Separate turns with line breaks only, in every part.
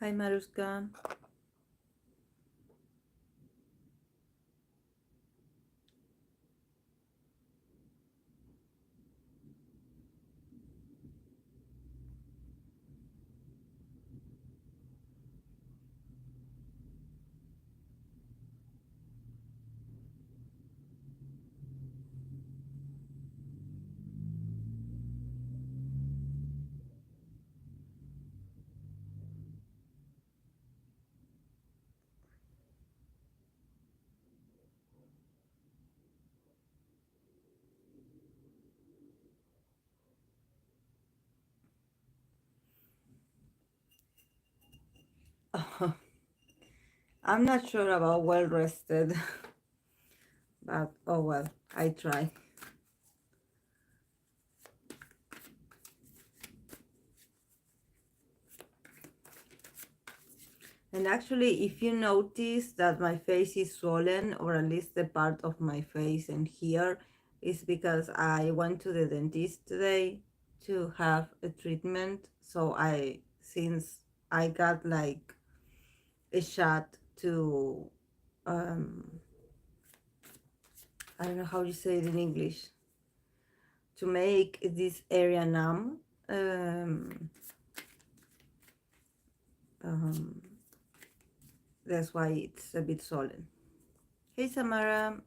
Hi, Maruska. I'm not sure about well rested, but oh well, I try. And actually, if you notice that my face is swollen, or at least the part of my face and here, is because I went to the dentist today to have a treatment. So since I got like a shot to, I don't know how you say it in English, to make this area numb. Um, um, that's why it's a bit swollen. Hey, Samara.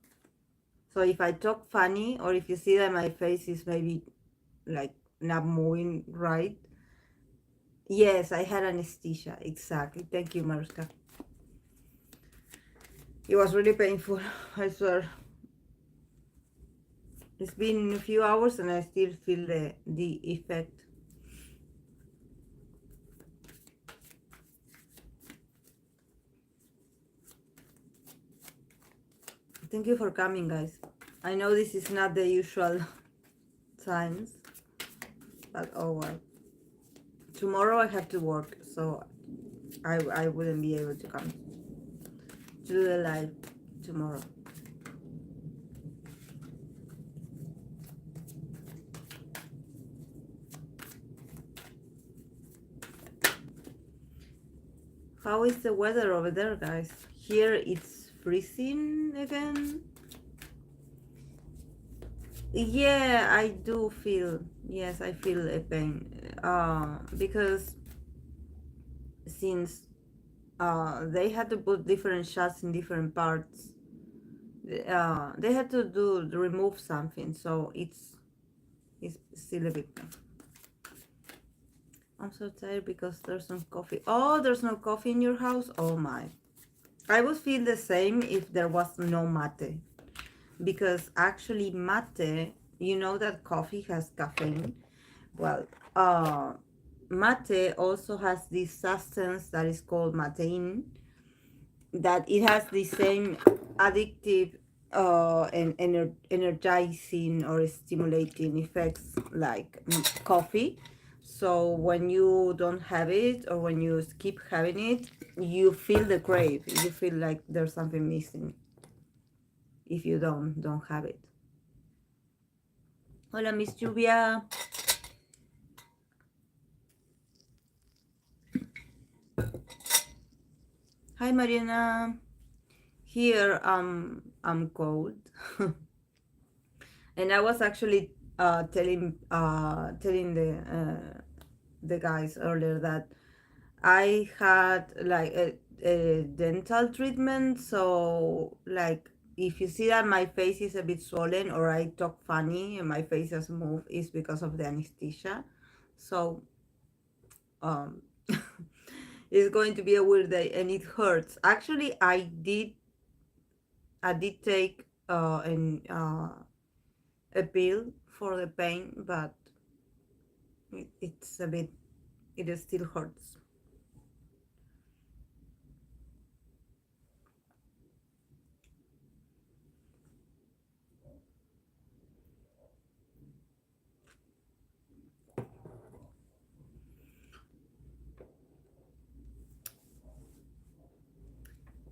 So if I talk funny, or if you see that my face is maybe like not moving right, yes, I had anesthesia. Exactly. Thank you, Mariska. It was really painful. I swear. It's been a few hours and I still feel the effect. Thank you for coming, guys. I know this is not the usual times, but oh well. Tomorrow I have to work, so I wouldn't be able to come to do the live tomorrow. How is the weather over there, guys? Here it's freezing again. Yeah, I do feel, yes, I feel a pain. Because since they had to put different shots in different parts, they had to remove something, so it's still a bit pain. I'm so tired because there's no coffee. Oh, there's no coffee in your house? Oh my. I would feel the same if there was no mate. Because actually mate, you know that coffee has caffeine. Well, mate also has this substance that is called matein, that it has the same addictive and energizing or stimulating effects like coffee. So when you don't have it, or when you skip having it, you feel the crave. You feel like there's something missing if you don't have it. Hola, Miss Lluvia. Hi, Mariana. Here, I'm cold. And I was actually telling the guys earlier that I had like a dental treatment. So like, if you see that my face is a bit swollen, or I talk funny and my face doesn't move, it's because of the anesthesia. So it's going to be a weird day, and it hurts. Actually, I did take a pill for the pain, but it's a bit, it still hurts.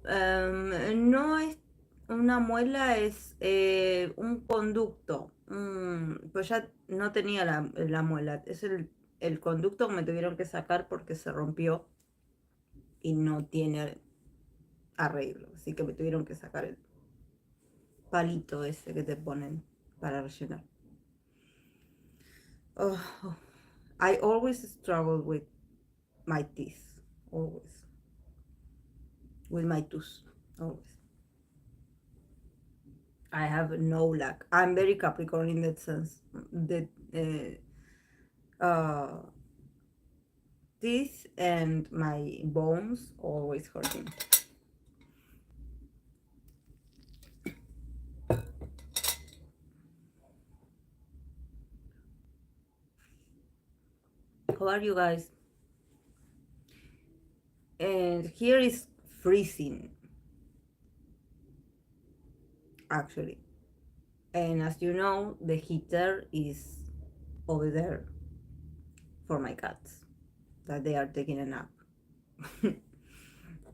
No es una muela, es un conducto. Pues ya no tenía la muela, es el conducto que me tuvieron que sacar porque se rompió. y no tiene arreglo. Así que me tuvieron que sacar el palito ese que te ponen para rellenar. Oh, I always struggle with my teeth. Always. With my tooth. Always. I have no luck. I'm very Capricorn in that sense. The teeth and my bones always hurting. How are you guys? And here is freezing, actually. And as you know, the heater is over there for my cats that they are taking a nap.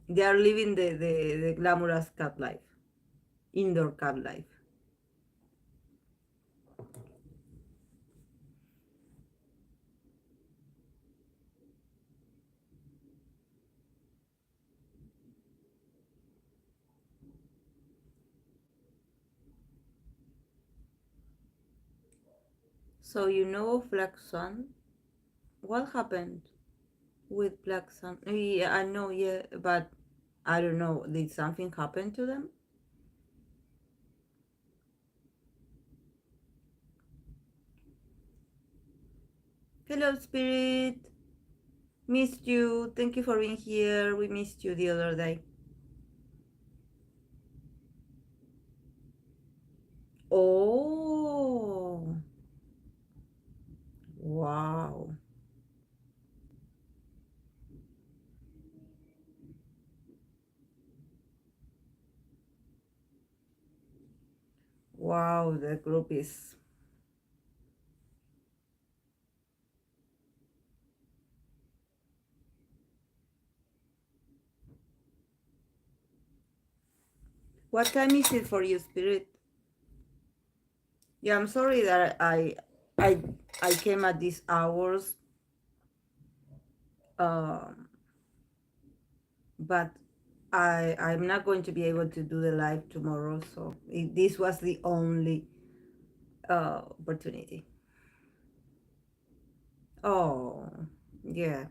They are living the glamorous cat life, indoor cat life. So you know of Black Swan? What happened with Black Swan? Yeah, I know, yeah, but I don't know. Did something happen to them? Hello, Spirit. Missed you. Thank you for being here. We missed you the other day. Oh, wow. Wow, the group is. What time is it for you, Spirit? Yeah, I'm sorry that I, I came at these hours, um, but I'm not going to be able to do the live tomorrow, so this was the only opportunity. Oh, yeah.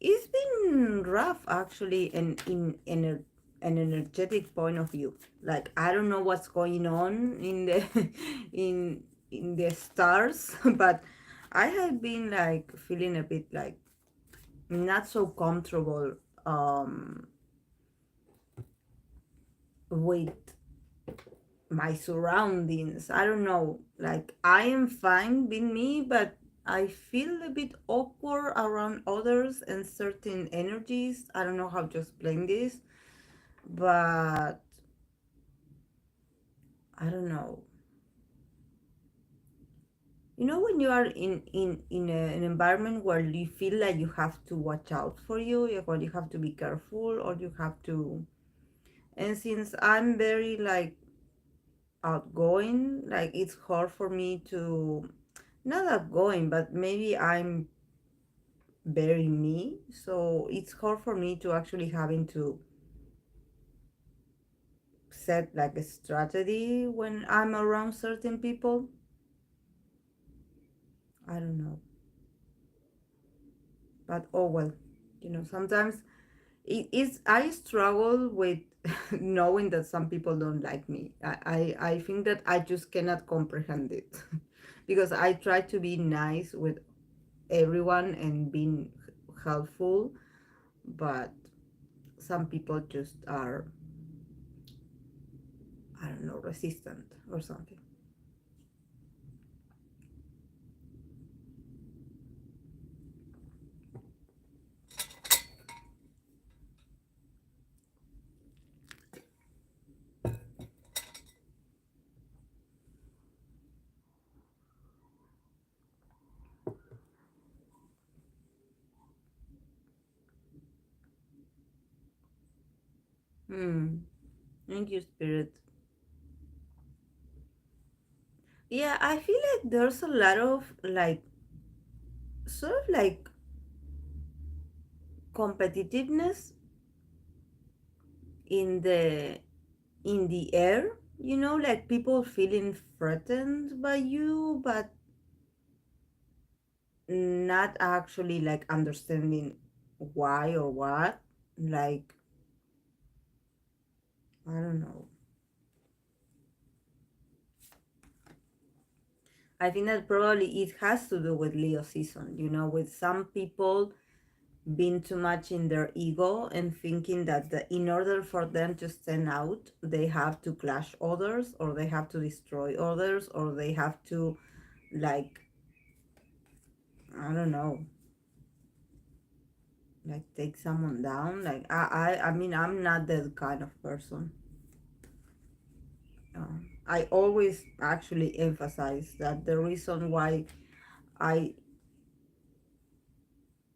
It's been rough actually, and in an energetic point of view. Like I don't know what's going on in the in the stars, but I have been like feeling a bit like not so comfortable with my surroundings. I don't know. Like I am fine being me, but I feel a bit awkward around others and certain energies. I don't know how to explain this, but I don't know. You know when you are an environment where you feel like you have to watch out for you, or you have to be careful, or you have to. And since I'm very like outgoing, like it's hard for me to not outgoing, but maybe I'm very me. So it's hard for me to actually having to set like a strategy when I'm around certain people. I don't know, but oh well, sometimes it is. I struggle with knowing that some people don't like me. I think that I just cannot comprehend it because I try to be nice with everyone and being helpful, but some people just are, I don't know, resistant or something. Hmm. Thank you, Spirit. Yeah, I feel like there's a lot of like, sort of like competitiveness in the air, like people feeling threatened by you, but not actually like understanding why or what. Like, I don't know. I think that probably it has to do with Leo season, with some people being too much in their ego and thinking that in order for them to stand out, they have to clash others, or they have to destroy others, or they have to, like, I don't know, like take someone down. Like, I mean, I'm not that kind of person. I always actually emphasize that the reason why I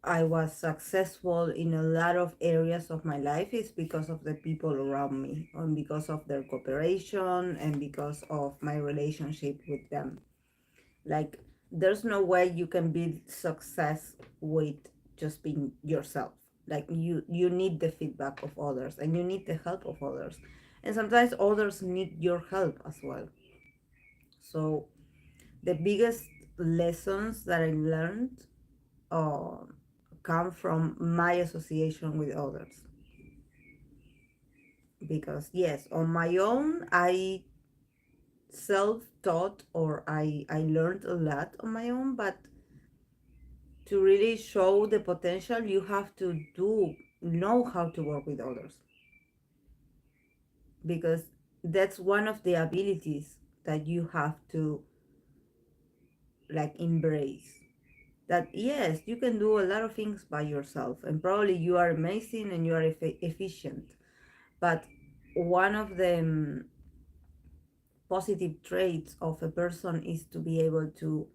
I was successful in a lot of areas of my life is because of the people around me, and because of their cooperation, and because of my relationship with them. Like, there's no way you can build success with just being yourself. Like, you need the feedback of others, and you need the help of others, and sometimes others need your help as well. So the biggest lessons that I learned uh, come from my association with others. Because yes, on my own, I self-taught, or I learned a lot on my own, but to really show the potential, you have to know how to work with others, because that's one of the abilities that you have to like embrace. That yes, you can do a lot of things by yourself, and probably you are amazing and you are efficient, but one of the positive traits of a person is to be able to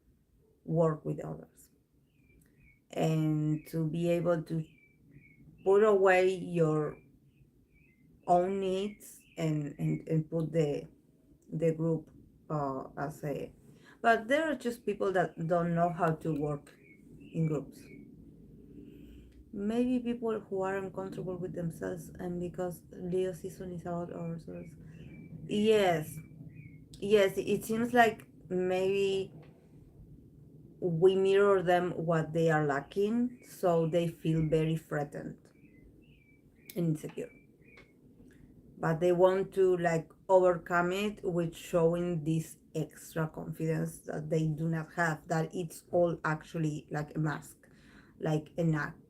work with others, and to be able to put away your own needs, and put the group as a, but there are just people that don't know how to work in groups. Maybe people who are uncomfortable with themselves, and because Leo season is about ourselves. Yes, yes, it seems like maybe we mirror them what they are lacking, so they feel very threatened and insecure. But they want to like overcome it with showing this extra confidence that they do not have, that it's all actually like a mask, like an act.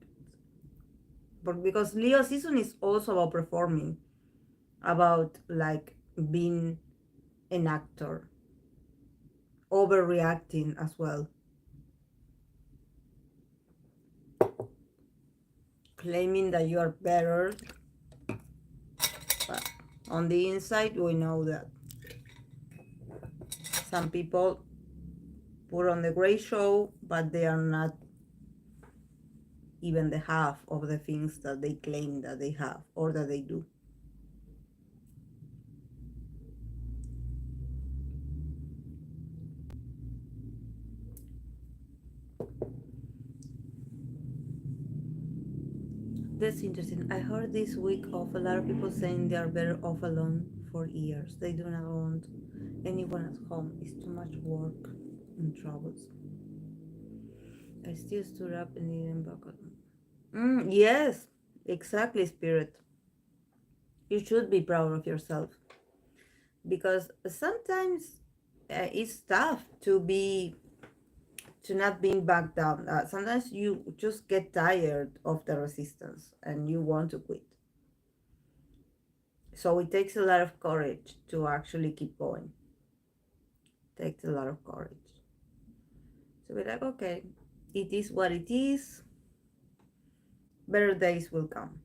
But because Leo season is also about performing, about like being an actor, overreacting as well, claiming that you are better, but on the inside we know that some people put on the great show, but they are not even the half of the things that they claim that they have or that they do. That's interesting. I heard this week of a lot of people saying they are better off alone for years. They do not want anyone at home. It's too much work and troubles. I still stood up and didn't back up. Yes, exactly, Spirit. You should be proud of yourself, because sometimes it's tough to not being backed down. Sometimes you just get tired of the resistance and you want to quit. So it takes a lot of courage to actually keep going. It takes a lot of courage. So be like, okay, it is what it is. Better days will come.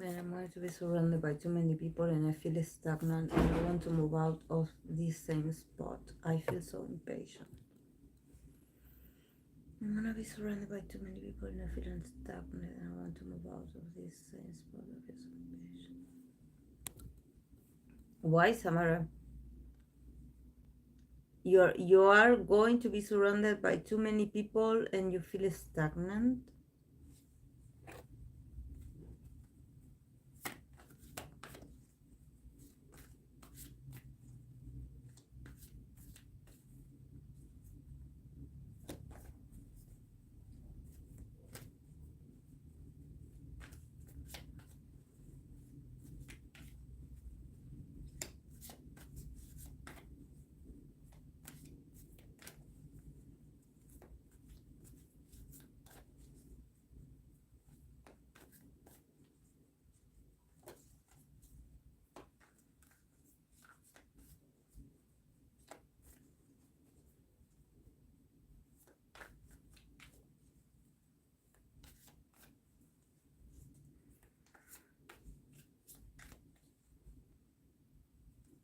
Man, I'm going to be surrounded by too many people and I feel stagnant and I want to move out of this same spot. I feel so impatient. I'm gonna be surrounded by too many people and I feel stagnant and I want to move out of this same spot. I feel so impatient. Why, Samara? You are going to be surrounded by too many people and you feel stagnant.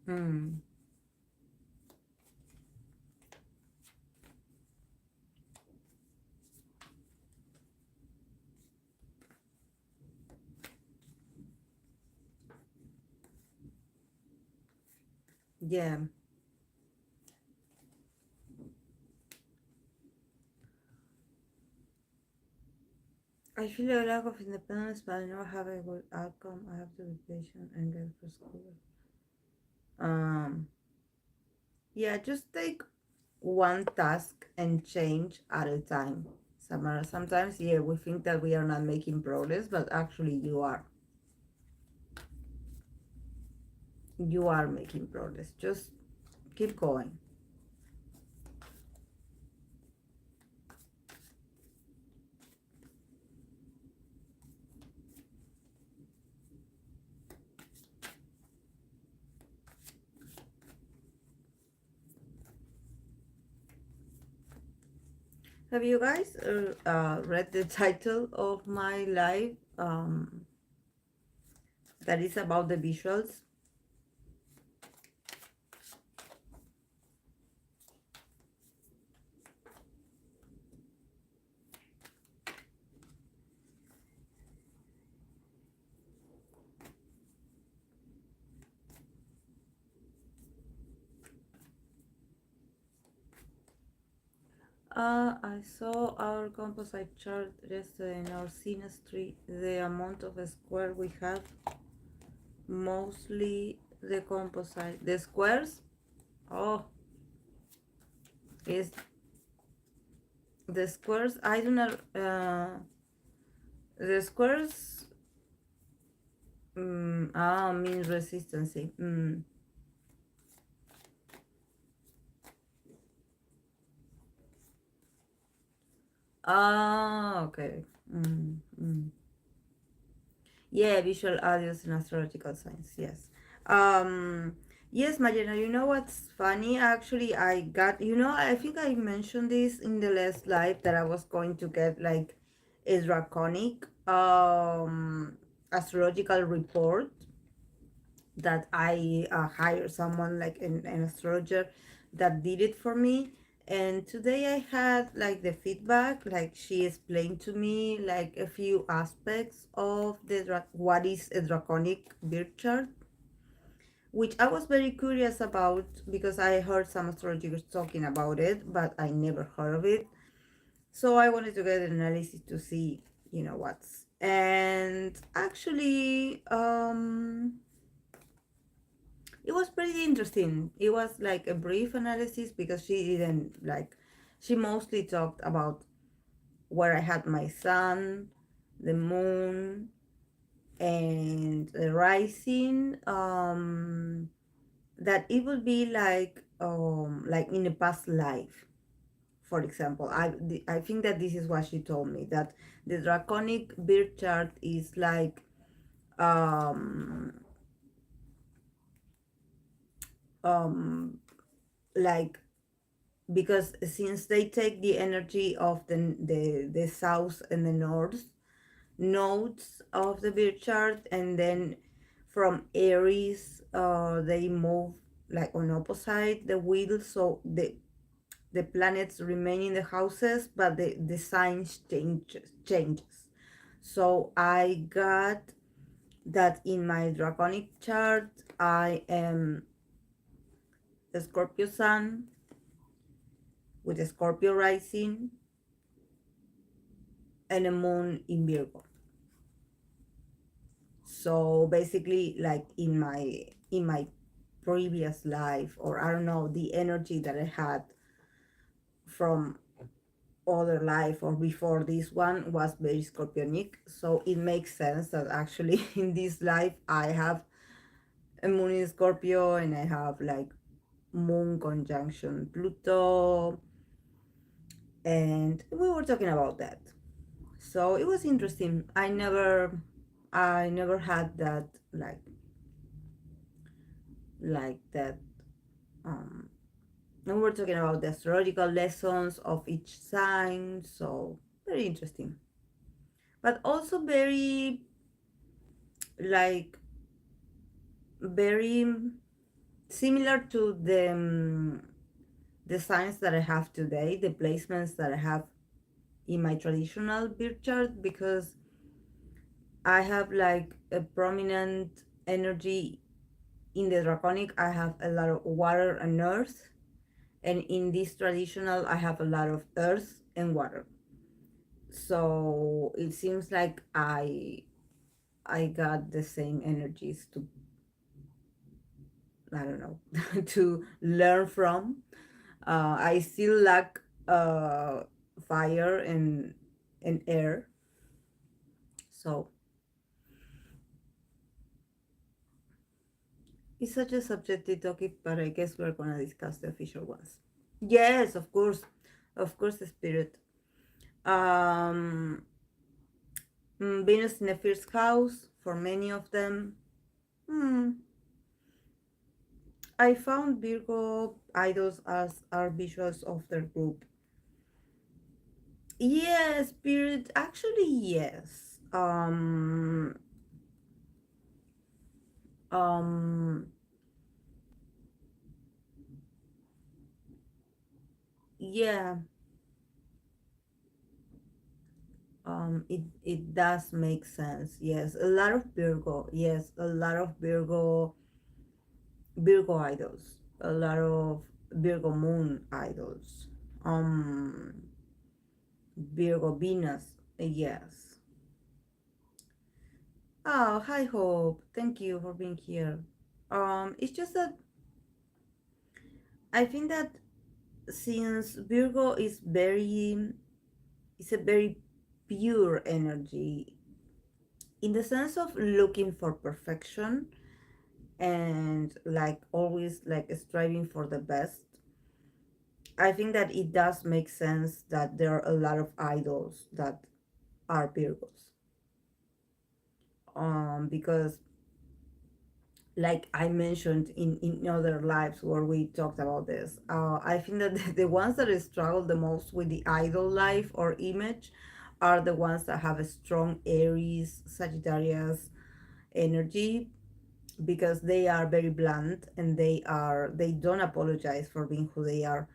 Hmm. Yeah. I feel a lack of independence, but I never have a good outcome. I have to be patient and get for school. Um. Yeah, just take one task and change at a time. Samara, sometimes, yeah, we think that we are not making progress, but actually you are. You are making progress. Just keep going. Have you guys read the title of my live that is about the visuals? I saw our composite chart yesterday in our synastry. The amount of square we have, mostly the composite. The squares, oh, is the squares. I do not. The squares. Means resistance. Okay. Mm, mm. Yeah, visual audios and astrological science. Yes. Um, yes, Mariana, you know what's funny? Actually, I got, I think I mentioned this in the last live that I was going to get like a draconic astrological report that I hired someone like an astrologer that did it for me. And today I had like the feedback, like she explained to me like a few aspects of what is a draconic birth chart, which I was very curious about because I heard some astrologers talking about it, but I never heard of it. So I wanted to get an analysis to see, what's. And actually, it was pretty interesting. It was like a brief analysis because she didn't like, she mostly talked about where I had my sun, the moon, and the rising. That it would be like in a past life. For example, I think that this is what she told me, that the draconic birth chart is um um like because since they take the energy of the south and the north, nodes of the birth chart, and then from Aries, they move like on opposite the wheel, so the planets remain in the houses, but the signs changes. So I got that in my draconic chart. I am a Scorpio sun with a Scorpio rising and a moon in Virgo. So basically, like in my previous life, or I don't know, the energy that I had from other life or before this one was very scorpionic. So it makes sense that actually in this life I have a moon in Scorpio, and I have like moon conjunction Pluto, and we were talking about that. So it was interesting. I never had that, like that. um and we were talking about the astrological lessons of each sign, so very interesting, but also very, like, very similar to the signs that I have today, the placements that I have in my traditional birth chart, because I have like a prominent energy in the draconic. I have a lot of water and earth, and in this traditional I have a lot of earth and water. So it seems like I got the same energies to, I don't know, to learn from. I still lack fire and air. So it's such a subjective topic, but I guess we're gonna discuss the official ones. Yes, of course, the spirit. Um, Venus in the first house for many of them. Hmm. I found Virgo idols as are visuals of their group. Yes, spirit. Actually, yes. Um. Yeah. It does make sense. Yes, a lot of Virgo. Yes, a lot of Virgo idols. A lot of Virgo moon idols. Um, Virgo Venus. Yes. Oh, hi Hope. Thank you for being here. It's just that I think that since Virgo is a very pure energy, in the sense of looking for perfection and like always like striving for the best, I think that it does make sense that there are a lot of idols that are Virgos. Because like I mentioned in other lives where we talked about this, I think that the ones that struggle the most with the idol life or image are the ones that have a strong Aries, Sagittarius energy, because they are very blunt and they don't apologize for being who they are.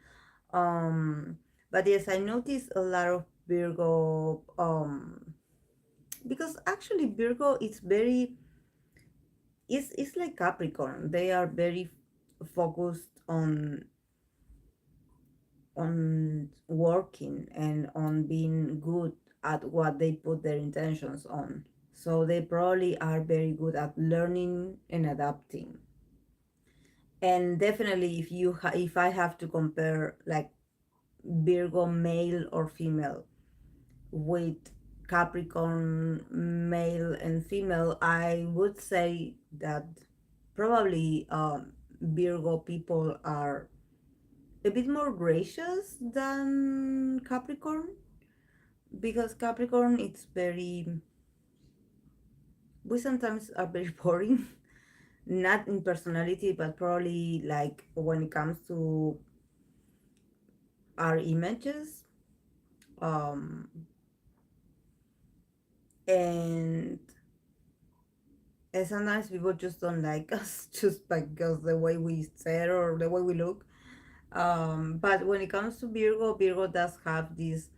um but yes, I noticed a lot of Virgo, because actually Virgo is very, it's like Capricorn. They are very focused on working and on being good at what they put their intentions on. So they probably are very good at learning and adapting. And definitely, if I have to compare like Virgo male or female with Capricorn male and female, I would say that probably Virgo people are a bit more gracious than Capricorn, because Capricorn, it's very, we sometimes are very boring, not in personality, but probably like when it comes to our images. um and sometimes people just don't like us just because the way we said or the way we look. But when it comes to Virgo, Virgo does have this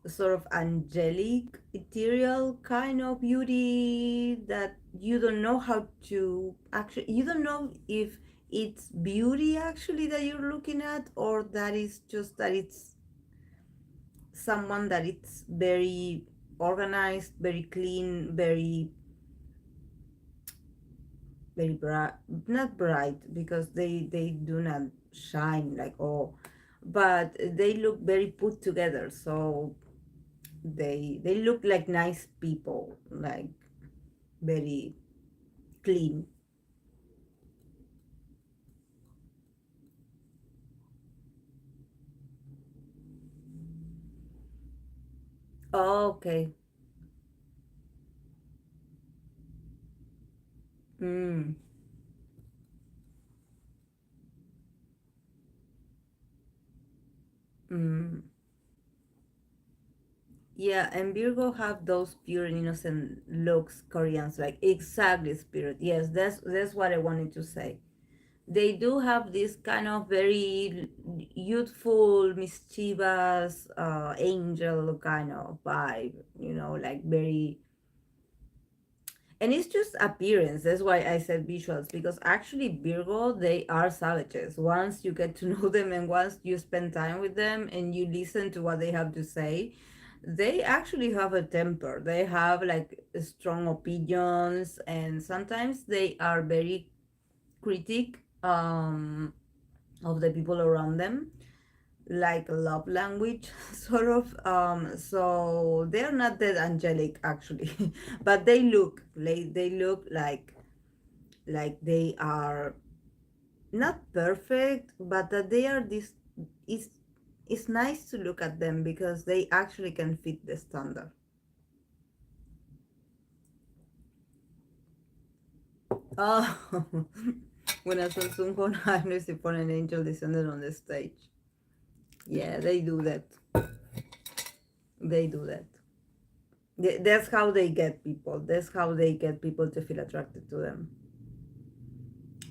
sort of angelic, ethereal kind of beauty that you don't know how to actually, you don't know if it's beauty actually that you're looking at, or that is just that it's someone that it's very organized, very clean, very bright, not bright because they do not shine like, oh, but they look very put together. So they look like nice people, like very clean. Oh, okay. mm, mm. Yeah, and Virgo have those pure and innocent looks, Koreans, like exactly spirit. Yes, that's what I wanted to say. They do have this kind of very youthful, mischievous, angel kind of vibe, like very. And it's just appearance. That's why I said visuals, because actually, Virgo, they are savages. Once you get to know them and once you spend time with them and you listen to what they have to say, they actually have a temper. They have like strong opinions, and sometimes they are very critic of the people around them, like love language sort of. So they're not that angelic actually, but they look like they are not perfect, but that they are this. It's it's nice to look at them because they actually can fit the standard. Oh, when a Samsung honor is upon an angel descended on the stage. Yeah, they do that. They do that. That's how they get people. That's how they get people to feel attracted to them.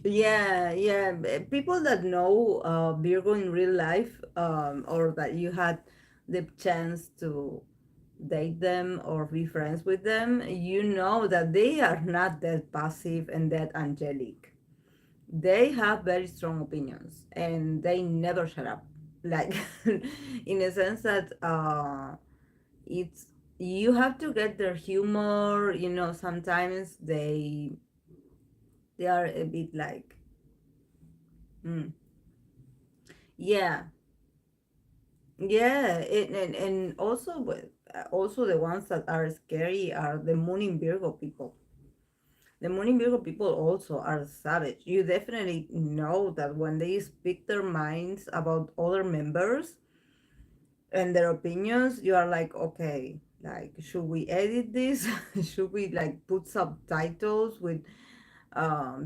Yeah, yeah. People that know Virgo in real life, or that you had the chance to date them or be friends with them, you know that they are not that passive and that angelic. They have very strong opinions and they never shut up. Like, in a sense that it's you have to get their humor. Sometimes they are a bit like, mm, yeah, yeah. And also also the ones that are scary are the moon in Virgo people. The moon in Virgo people also are savage. You definitely know that when they speak their minds about other members and their opinions, you are like, okay, like, should we edit this? Should we like put subtitles with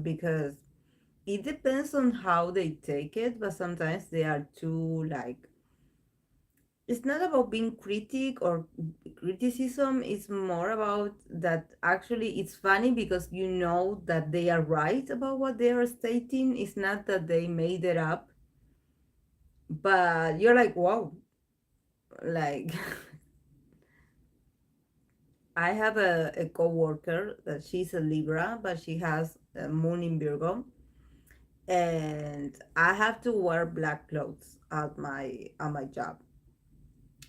because it depends on how they take it, but sometimes they are too like, it's not about being critic or criticism. It's more about that actually it's funny because you know that they are right about what they are stating. It's not that they made it up, but you're like, wow, like, I have a coworker that she's a Libra, but she has a moon in Virgo, and I have to wear black clothes at my job,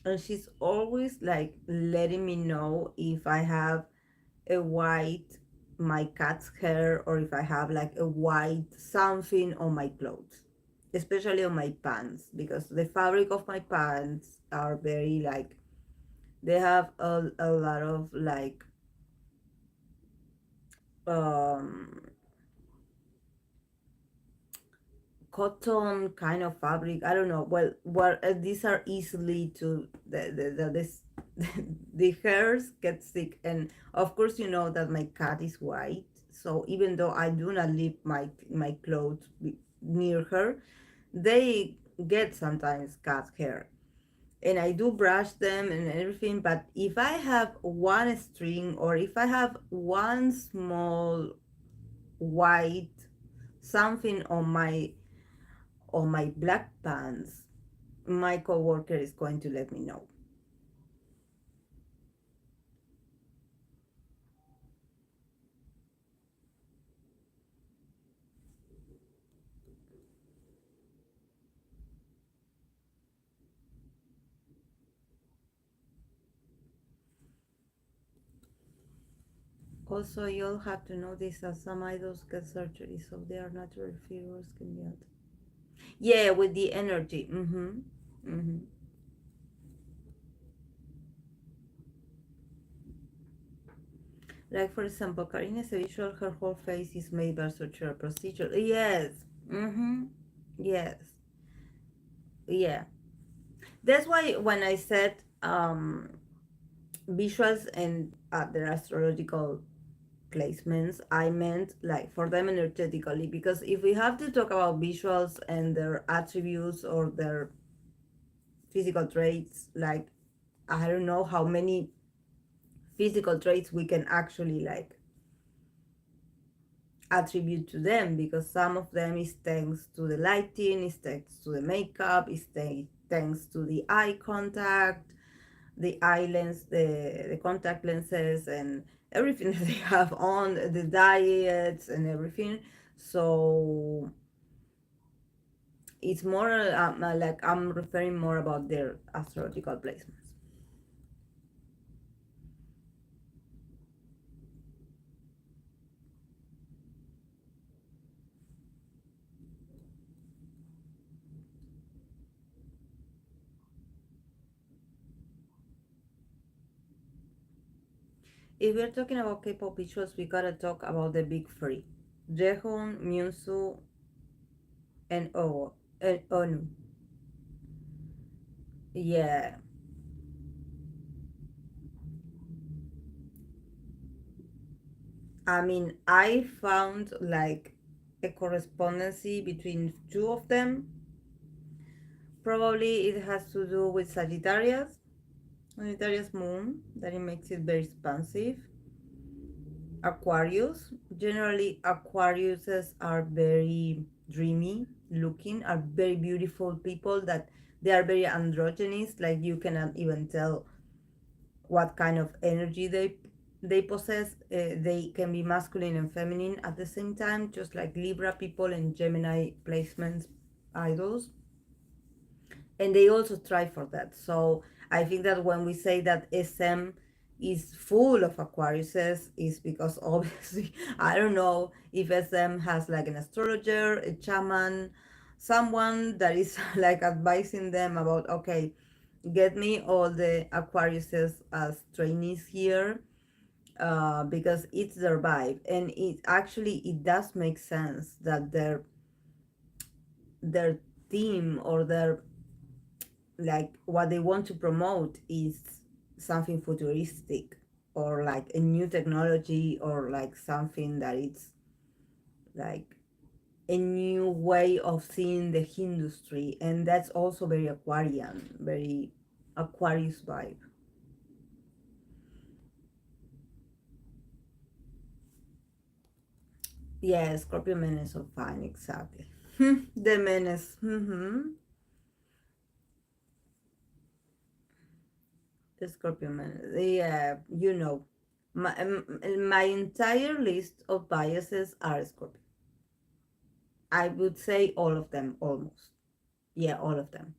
and she's always like letting me know if I have a white my cat's hair, or if I have like a white something on my clothes, especially on my pants, because the fabric of my pants are very like, they have a lot of like um cotton kind of fabric. I don't know. Well, these are easily to the this the hairs get sick, and of course you know that my cat is white. So even though I do not leave my clothes near her, they get sometimes cat hair. and I do brush them and everything. But if I have one string, or if I have one small white something on my black pants, my coworker is going to let me know. Also, you'll have to know this, that some idols get surgery, so their natural figures can be altered. Yeah, with the energy. Mm-hmm. Mm-hmm. Like, for example, Karina is a visual, her whole face is made by surgical procedure. Yes. Mm-hmm. Yes. Yeah. That's why when I said visuals and their astrological placements, I meant like for them energetically, because if we have to talk about visuals and their attributes or their physical traits, like I don't know how many physical traits we can actually like attribute to them, because some of them is thanks to the lighting, is thanks to the makeup, is thanks to the eye contact, the eye lens, the contact lenses, and everything that they have on, the diets and everything. So it's more like I'm referring more about their astrological placements. If we're talking about K-pop visuals, we gotta talk about the big three: Jehun, Myunsu, and Onu. Yeah, I mean, I found like a correspondency between two of them. Probably it has to do with Sagittarius moon, that it makes it very expansive. Aquarius, generally Aquariuses are very dreamy looking, are very beautiful people, that they are very androgynous, like you cannot even tell what kind of energy they possess. They can be masculine and feminine at the same time, just like Libra people and Gemini placements idols, and they also try for that. So I think that when we say that SM is full of Aquariuses, is because obviously I don't know if SM has like an astrologer, a shaman, someone that is like advising them about, okay, get me all the Aquariuses as trainees here, because it's their vibe, and it does make sense that their theme, or their, like what they want to promote is something futuristic, or like a new technology, or like something that it's like a new way of seeing the industry, and that's also very Aquarian, very Aquarius vibe. Yeah, Scorpio men is so fine, exactly. The menace. The Scorpio menace. Yeah, you know, my entire list of biases are Scorpio. I would say all of them, almost. Yeah, all of them.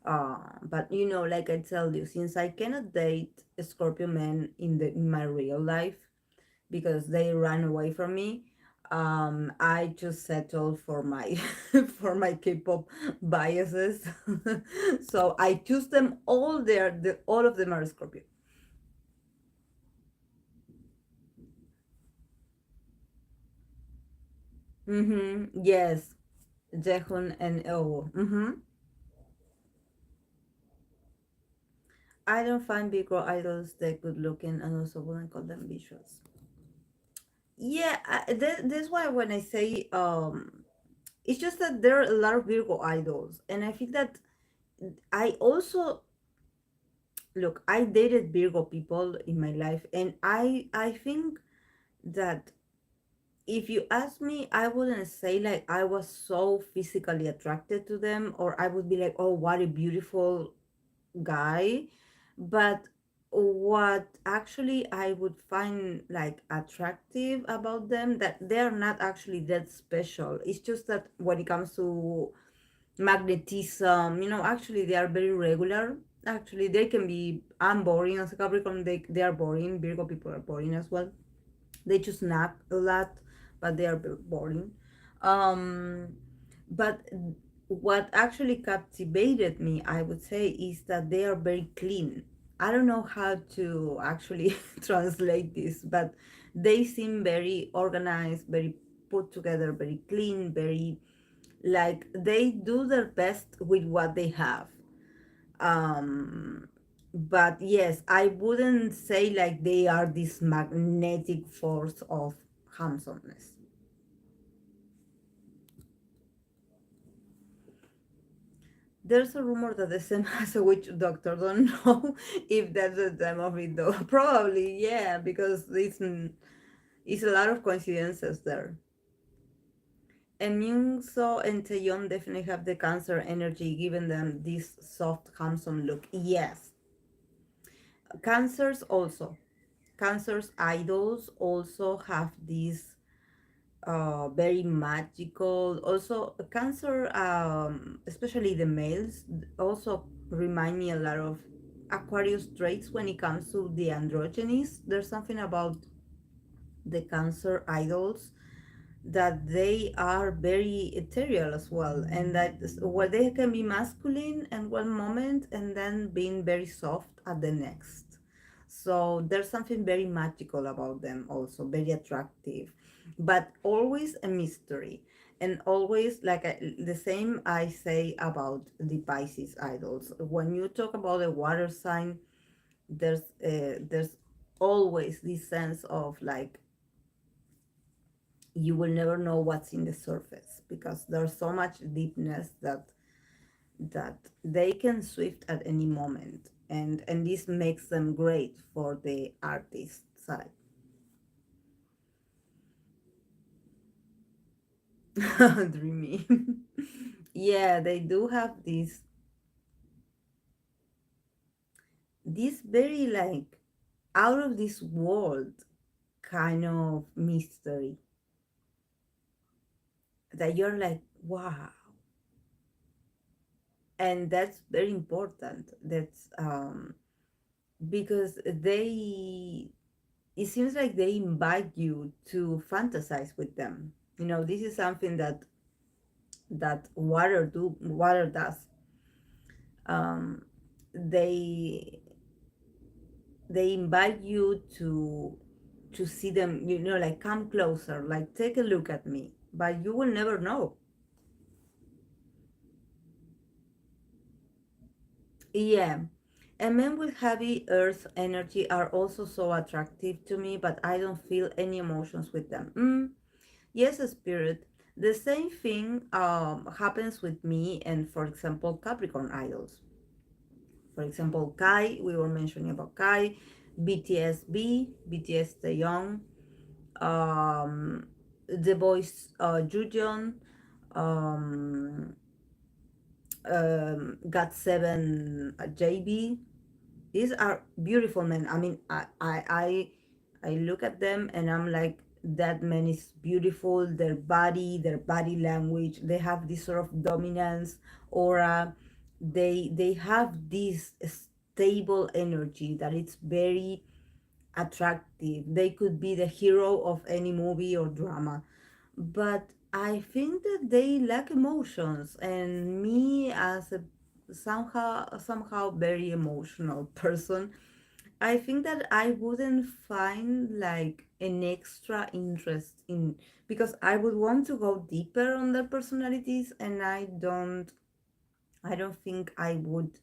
But you know, like I tell you, since I cannot date Scorpio men in my real life, because they ran away from me, I just settled for my for my K-pop biases. So I choose them all. All of them are Scorpio. Yes, Jehun and Ewo. I don't find big girl idols that good looking, and also wouldn't call them visuals. Yeah, that's why when I say it's just that there are a lot of Virgo idols, and I think that I also look, I dated Virgo people in my life, and I think that if you ask me, I wouldn't say like I was so physically attracted to them, or I would be like, oh, what a beautiful guy. But what actually I would find like attractive about them, that they're not actually that special. It's just that when it comes to magnetism, actually they are very regular. Actually, they can be, I'm boring as a Capricorn, they are boring. Virgo people are boring as well. They just nap a lot, but they are boring. um but what actually captivated me, I would say, is that they are very clean. I don't know how to actually translate this, but they seem very organized, very put together, very clean, very, like, they do their best with what they have. um but yes, I wouldn't say like they are this magnetic force of handsomeness. There's a rumor that the same has a witch doctor. Don't know if that's the time of it though. Probably, yeah, because it's a lot of coincidences there. And Myungso and Taeyeon definitely have the Cancer energy, giving them this soft, handsome look. Yes, Cancers also. Cancers idols also have this very magical. Also, Cancer, especially the males, also remind me a lot of Aquarius traits when it comes to the androgynous. There's something about the Cancer idols that they are very ethereal as well, and that where they can be masculine in one moment and then being very soft at the next. So there's something very magical about them, also very attractive, but always a mystery. And always, like, the same I say about the Pisces idols. When you talk about a water sign, there's always this sense of like you will never know what's in the surface, because there's so much deepness that they can swift at any moment, and this makes them great for the artist side. Dreamy. Yeah, they do have this very, like, out of this world kind of mystery that you're like, wow. And that's very important. That's because it seems like they invite you to fantasize with them. This is something that water does. um, they they invite you to see them, like, come closer, like, take a look at me, but you will never know. Yeah. And men with heavy earth energy are also so attractive to me, but I don't feel any emotions with them. Yes, spirit. The same thing happens with me and, for example, Capricorn idols. For example, Kai, we were mentioning about Kai, BTS B, BTS The Young, um, The Boys Jujeon, um, Got 7 JB. These are beautiful men. I mean, I look at them and I'm like, that man is beautiful. Their body language, they have this sort of dominance aura. They have this stable energy that it's very attractive. They could be the hero of any movie or drama. But I think that they lack emotions, and me, as a somehow very emotional person, I think that I wouldn't find like an extra interest in, because I would want to go deeper on their personalities, and I don't think I would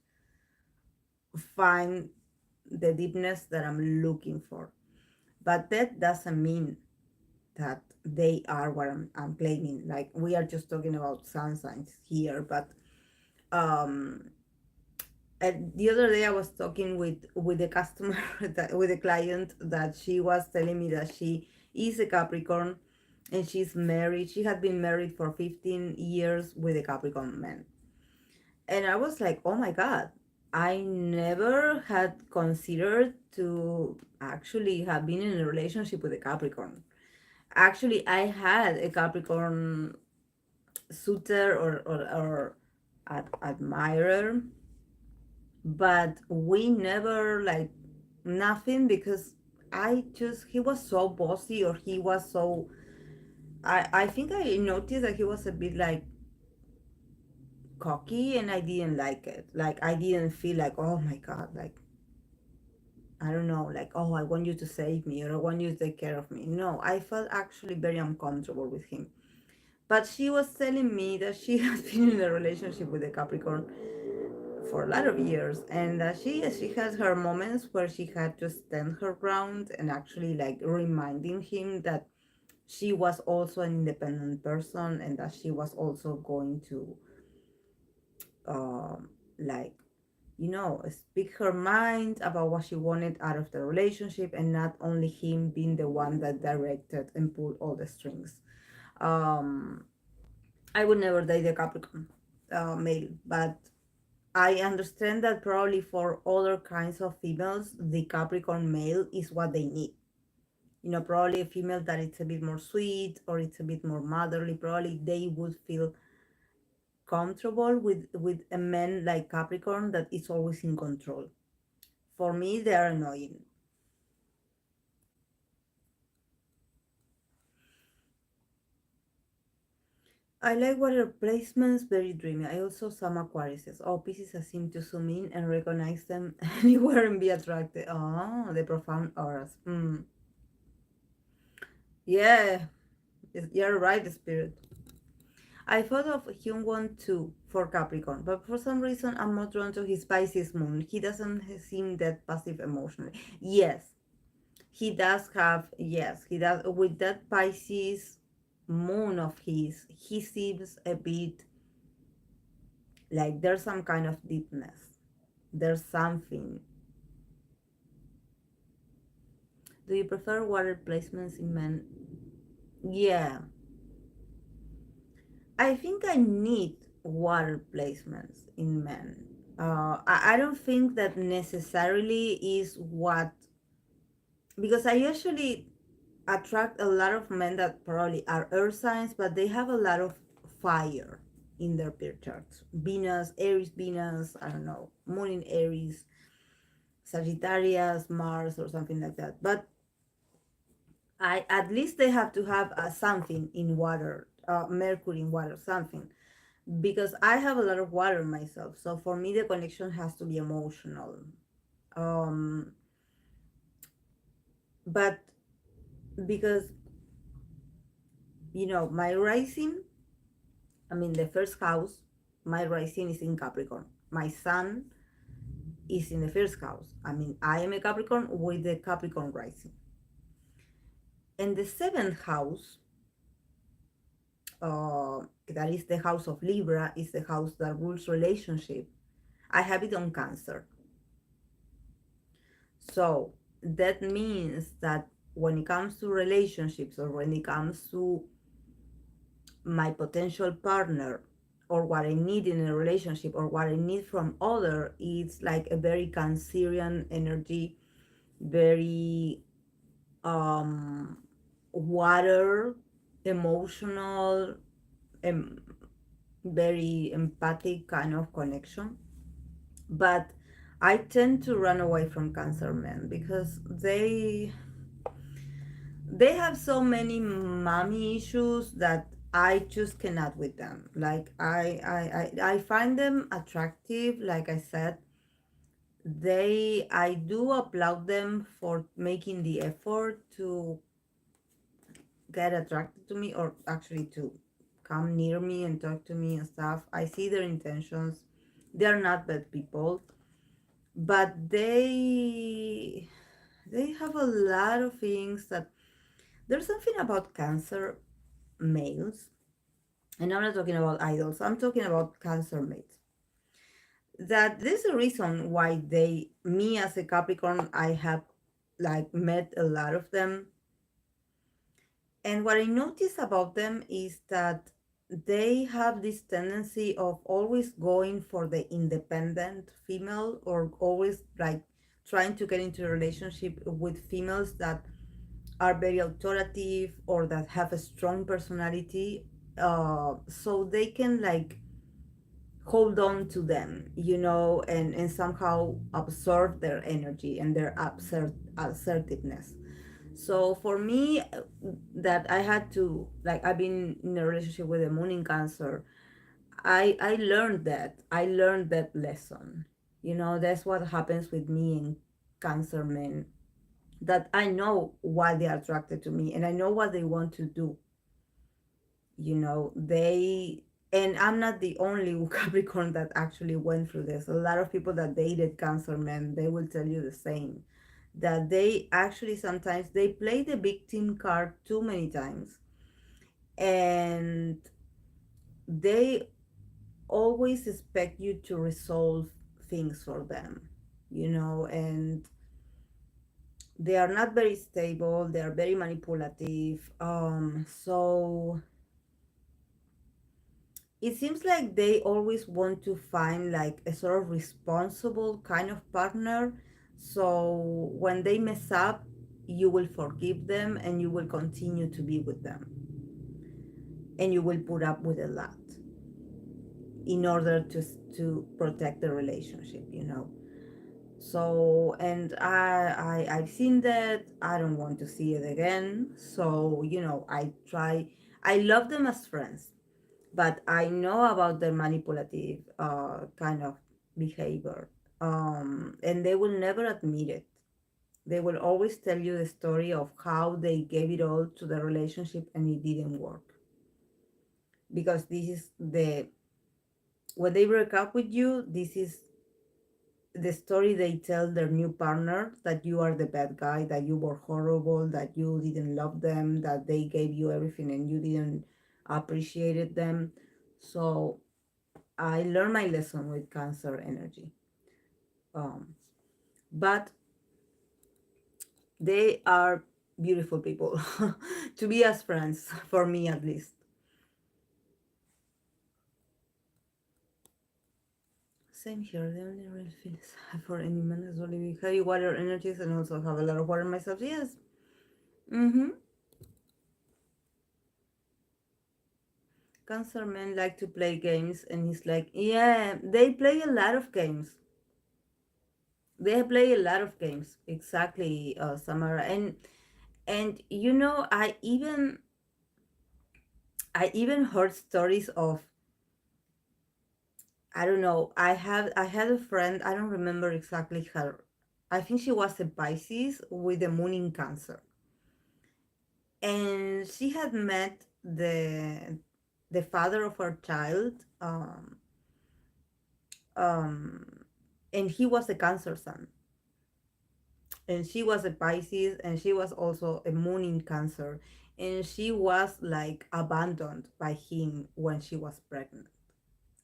find the deepness that I'm looking for. But that doesn't mean that they are what I'm claiming. Like, we are just talking about sun signs here, but um The other day I was talking with the customer that, with the client, that she was telling me that she is a Capricorn and she's married. She had been married for 15 years with a Capricorn man. And I was like, oh my God, I never had considered to actually have been in a relationship with a Capricorn. Actually, I had a Capricorn suitor or admirer, but we never like nothing, because I just, he was so bossy, or he was so, I think I noticed that he was a bit like cocky, and I didn't like it. Like I didn't feel like, oh my God, like I don't know, like, oh, I want you to save me, or I want you to take care of me. No, I felt actually very uncomfortable with him. But she was telling me that she has been in a relationship with a Capricorn for a lot of years, and that she has her moments where she had to stand her ground, and actually like reminding him that she was also an independent person, and that she was also going to like, speak her mind about what she wanted out of the relationship, and not only him being the one that directed and pulled all the strings. um I would never date a Capricorn male, but I understand that probably for other kinds of females, the Capricorn male is what they need. Probably a female that it's a bit more sweet, or it's a bit more motherly, probably they would feel comfortable with a man like Capricorn that is always in control. For me, they are annoying. I like water placements, very dreamy. I also some Aquariuses. Oh, Pisces seem to zoom in and recognize them anywhere and be attracted. Oh, the profound auras. Yeah, you're right, Spirit. I thought of Hyungwon too for Capricorn, but for some reason I'm not drawn to his Pisces moon. He doesn't seem that passive emotionally. Yes, he does have, yes, he does. With that Pisces moon of his, he seems a bit like there's some kind of deepness. There's something. Do you prefer water placements in men? Yeah, I think I need water placements in men. I don't think that necessarily is what, because I usually attract a lot of men that probably are earth signs, but they have a lot of fire in their birth charts. Venus, Aries, Venus, I don't know, Moon in Aries, Sagittarius, Mars, or something like that. But I at least they have to have something in water, Mercury in water, something, because I have a lot of water myself. So for me, the connection has to be emotional. Um, but because my rising, I mean the first house, my rising is in Capricorn. My sun is in the first house. I mean I am a Capricorn with the Capricorn rising. And the seventh house, that is the house of Libra, is the house that rules relationship. I have it on Cancer. So that means that when it comes to relationships, or when it comes to my potential partner, or what I need in a relationship, or what I need from other, it's like a very Cancerian energy, very um water, emotional, um, very empathic kind of connection. But I tend to run away from Cancer men, because they have so many mommy issues that I just cannot with them. Like I find them attractive, like I said. I do applaud them for making the effort to get attracted to me, or actually to come near me and talk to me and stuff. I see their intentions. They're not bad people, but they have a lot of things that, there's something about Cancer males, and I'm not talking about idols, I'm talking about Cancer males, that there's a reason why me as a Capricorn, I have like met a lot of them. And what I notice about them is that they have this tendency of always going for the independent female, or always like trying to get into a relationship with females that are very authoritative or that have a strong personality, so they can like hold on to them, and somehow absorb their energy and their assertiveness. So for me, that I had to, like, I've been in a relationship with a moon in Cancer. I learned that lesson. That's what happens with me in Cancer men. That I know why they are attracted to me, and I know what they want to do. They, and I'm not the only Capricorn that actually went through this. A lot of people that dated Cancer men, they will tell you the same, that they actually sometimes they play the victim card too many times, and they always expect you to resolve things for them, and they are not very stable, they are very manipulative. So it seems like they always want to find like a sort of responsible kind of partner. So when they mess up, you will forgive them and you will continue to be with them, and you will put up with a lot in order to protect the relationship. So, and I've seen that. I don't want to see it again. So, I love them as friends, but I know about their manipulative kind of behavior. And they will never admit it. They will always tell you the story of how they gave it all to the relationship and it didn't work. Because this is when they break up with you, this is the story they tell their new partner, that you are the bad guy, that you were horrible, that you didn't love them, that they gave you everything and you didn't appreciate them. So I learned my lesson with Cancer energy. Um, but they are beautiful people to be as friends, for me at least. Same here. The only real feelings I have for any man is only with heavy water energies, and also have a lot of water myself. Yes. Mm-hmm. Cancer men like to play games, and he's like, yeah, they play a lot of games. They play a lot of games. Exactly, Samara. And I even heard stories of, I don't know. I had a friend. I don't remember exactly her. I think she was a Pisces with the moon in Cancer, and she had met the father of her child, um, and he was a Cancer son, and she was a Pisces, and she was also a moon in Cancer, and she was like abandoned by him when she was pregnant.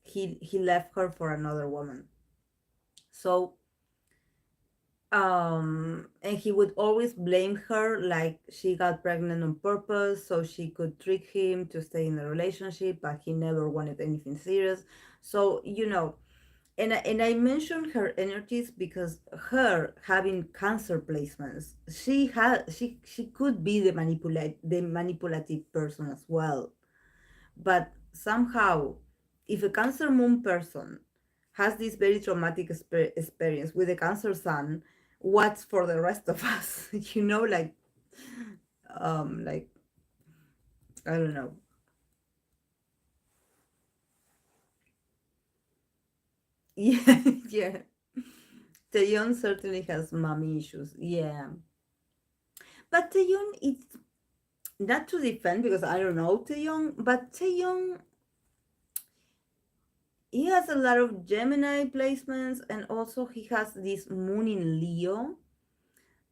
He left her for another woman. So and he would always blame her, like she got pregnant on purpose so she could trick him to stay in the relationship, but he never wanted anything serious. So and I mentioned her energies because her having Cancer placements, she could be the manipulative person as well. But somehow, if a Cancer moon person has this very traumatic experience with a Cancer sun, what's for the rest of us? Like I don't know. Yeah, yeah. Taeyeon certainly has mommy issues. Yeah, but Taeyeon, it's not to defend because I don't know Taeyeon, but Taeyeon, he has a lot of Gemini placements, and also he has this moon in Leo,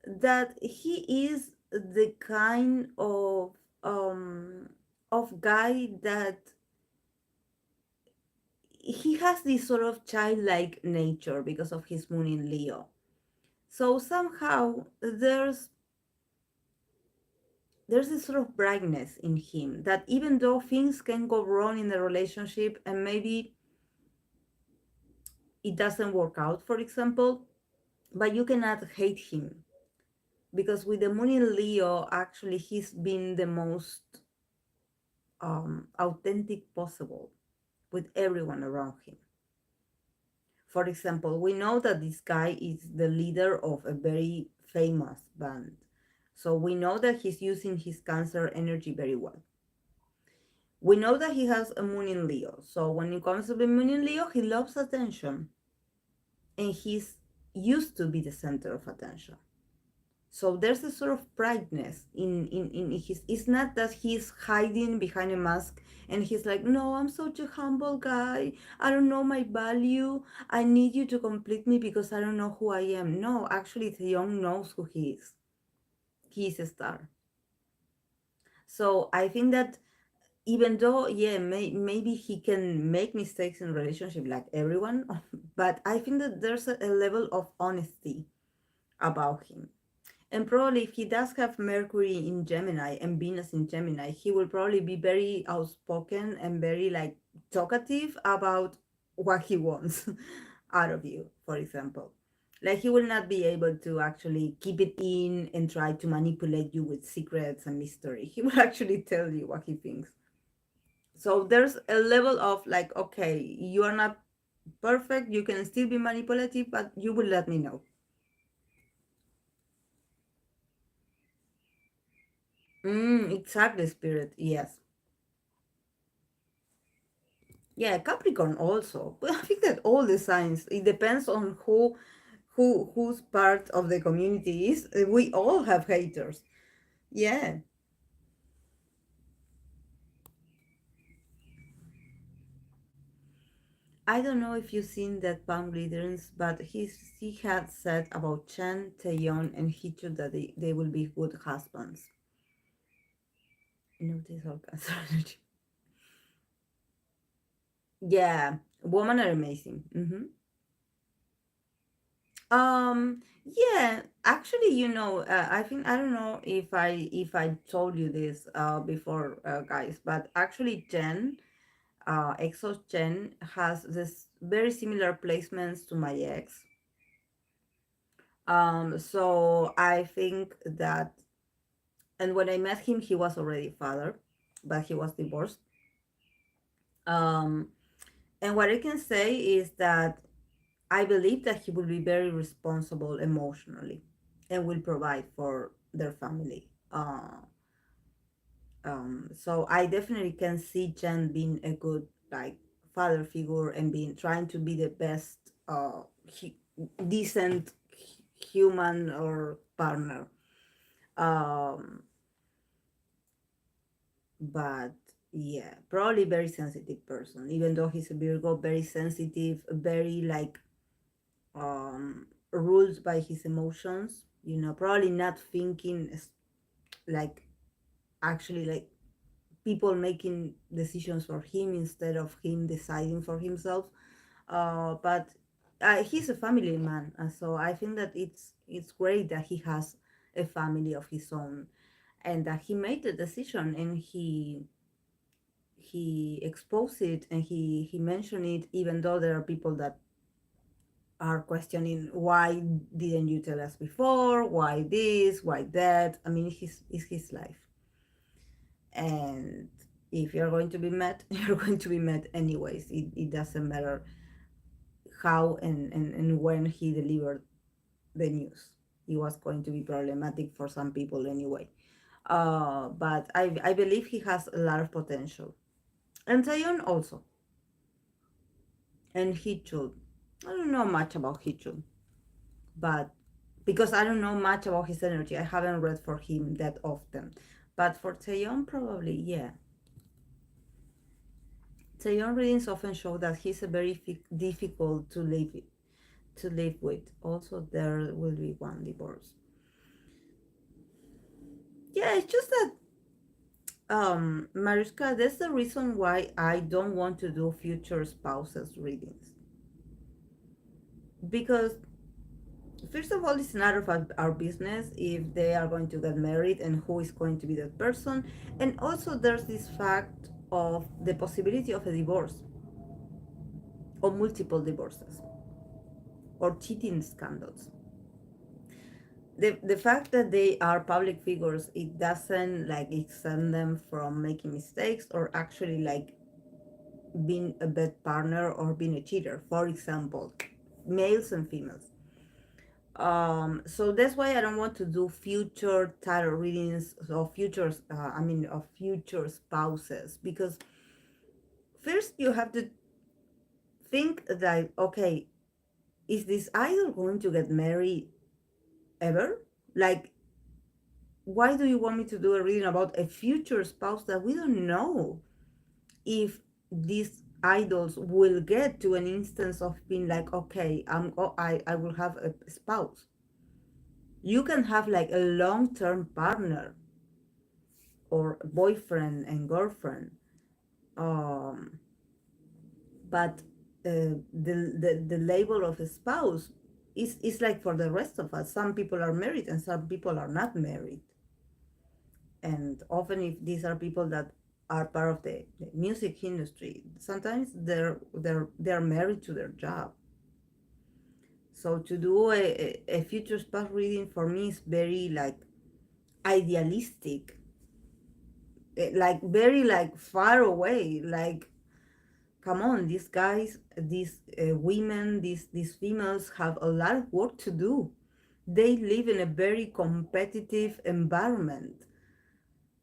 that he is the kind um of guy that he has this sort of childlike nature because of his moon in Leo. So somehow there's this sort of brightness in him that even though things can go wrong in the relationship and maybe it doesn't work out, for example, but you cannot hate him because with the moon in Leo, actually, he's been the most authentic possible with everyone around him. For example, we know that this guy is the leader of a very famous band. So we know that he's using his Cancer energy very well. We know that he has a moon in Leo. So when it comes to the moon in Leo, he loves attention and he's used to be the center of attention. So there's a sort of brightness in his. It's not that he's hiding behind a mask and he's like, no, I'm such a humble guy. I don't know my value. I need you to complete me because I don't know who I am. No, actually, Taeyong knows who he is. He's a star. So I think that even though, yeah, maybe he can make mistakes in relationship like everyone, but I think that there's a level of honesty about him. And probably if he does have Mercury in Gemini and Venus in Gemini, he will probably be very outspoken and very like talkative about what he wants out of you, for example. Like he will not be able to actually keep it in and try to manipulate you with secrets and mystery. He will actually tell you what he thinks. So there's a level of like, okay, you are not perfect, you can still be manipulative, but you will let me know. Exactly, spirit, yes. Yeah, Capricorn also. But I think that all the signs, it depends on whose part of the community is. We all have haters. Yeah. I don't know if you've seen that Palm Readings, but he had said about Chen, Taeyeon, and Hichu that they will be good husbands. Notice all astrology. Yeah, women are amazing. Yeah, actually, I think I don't know if I told you this before, guys, but actually, Jen, Exos Jen has this very similar placements to my ex. So I think that, and when I met him, he was already father, but he was divorced. Um, and what I can say is that I believe that he will be very responsible emotionally and will provide for their family. So I definitely can see Chen being a good like father figure and being trying to be the best decent human or partner. Um, but yeah, probably very sensitive person. Even though he's a Virgo, very sensitive, very like ruled by his emotions. Probably not thinking like actually like people making decisions for him instead of him deciding for himself. But he's a family man, so I think that it's great that he has a family of his own and that he made the decision and he exposed it and he mentioned it, even though there are people that are questioning why didn't you tell us before, why this, why that. I mean, it's his life, and if you're going to be met, you're going to be met anyways. It doesn't matter how and when he delivered the news. It was going to be problematic for some people anyway. But I believe he has a lot of potential. And Taeyeon also. And Hichul. I don't know much about Hichul, but because I don't know much about his energy, I haven't read for him that often. But for Taeyeon, probably, yeah. Taeyeon readings often show that he's a very difficult to live with. Also, there will be one divorce. Yeah, it's just that Mariska, that's the reason why I don't want to do future spouses readings. Because, first of all, it's none of our business if they are going to get married and who is going to be that person. And also, there's this fact of the possibility of a divorce or multiple divorces or cheating scandals. The fact that they are public figures, it doesn't like exempt them from making mistakes or actually like being a bad partner or being a cheater, for example, males and females. So that's why I don't want to do future tarot readings of futures. Of future spouses, because first you have to think that, okay, is this idol going to get married ever? Like, why do you want me to do a reading about a future spouse that we don't know if these idols will get to an instance of being like, okay, I will have a spouse. You can have like a long-term partner or boyfriend and girlfriend, um, but the label of a spouse is like for the rest of us. Some people are married and some people are not married, and often if these are people that are part of the music industry, sometimes they're married to their job. So to do a future spouse reading for me is very like idealistic, like very like far away. Like, come on, these guys, these women, these females have a lot of work to do. They live in a very competitive environment.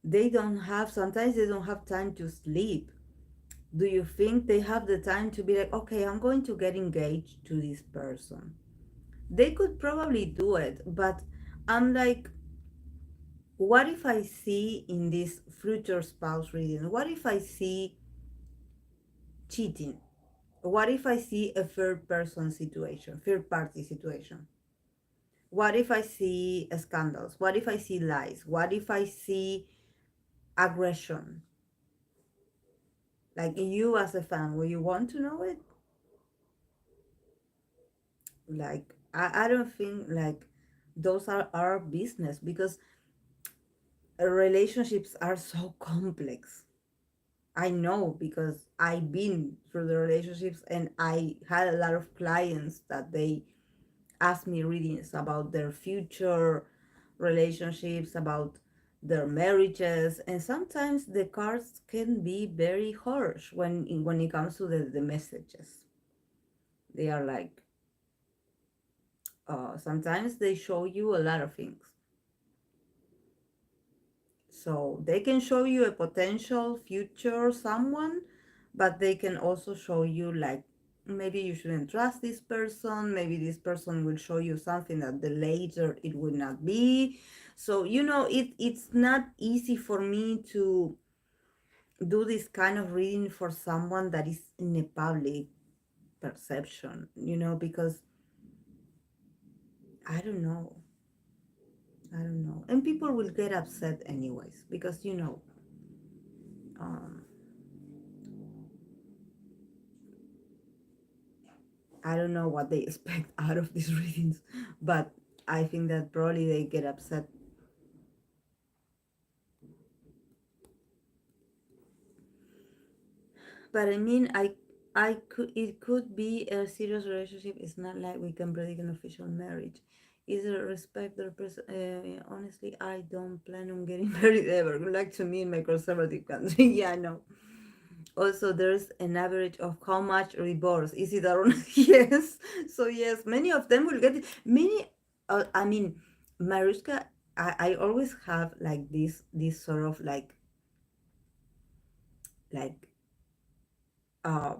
Sometimes they don't have time to sleep. Do you think they have the time to be like, okay, I'm going to get engaged to this person? They could probably do it, but I'm like, what if I see in this future spouse reading, what if I see cheating? What if I see a third person situation, third party situation? What if I see scandals? What if I see lies? What if I see aggression? Like, you as a fan, will you want to know it? Like, I don't think like those are our business, because relationships are so complex. I know because I've been through the relationships and I had a lot of clients that they asked me readings about their future relationships, about their marriages, and sometimes the cards can be very harsh when it comes to the messages. They are like, sometimes they show you a lot of things. So they can show you a potential future someone, but they can also show you like, maybe you shouldn't trust this person, maybe this person will show you something that the later it will not be. So it's not easy for me to do this kind of reading for someone that is in a public perception, because I don't know. I don't know. And people will get upset anyways, because um I don't know what they expect out of these readings, but I think that probably they get upset. But I mean, I could it could be a serious relationship. It's not like we can predict an official marriage. Is there respect their person? Honestly, I don't plan on getting married ever. Good luck to me in my conservative country. Yeah, no. Also, there's an average of how much divorce is it around? Yes. So yes, many of them will get it. Many. I mean, Mariska, I always have like this sort of like uh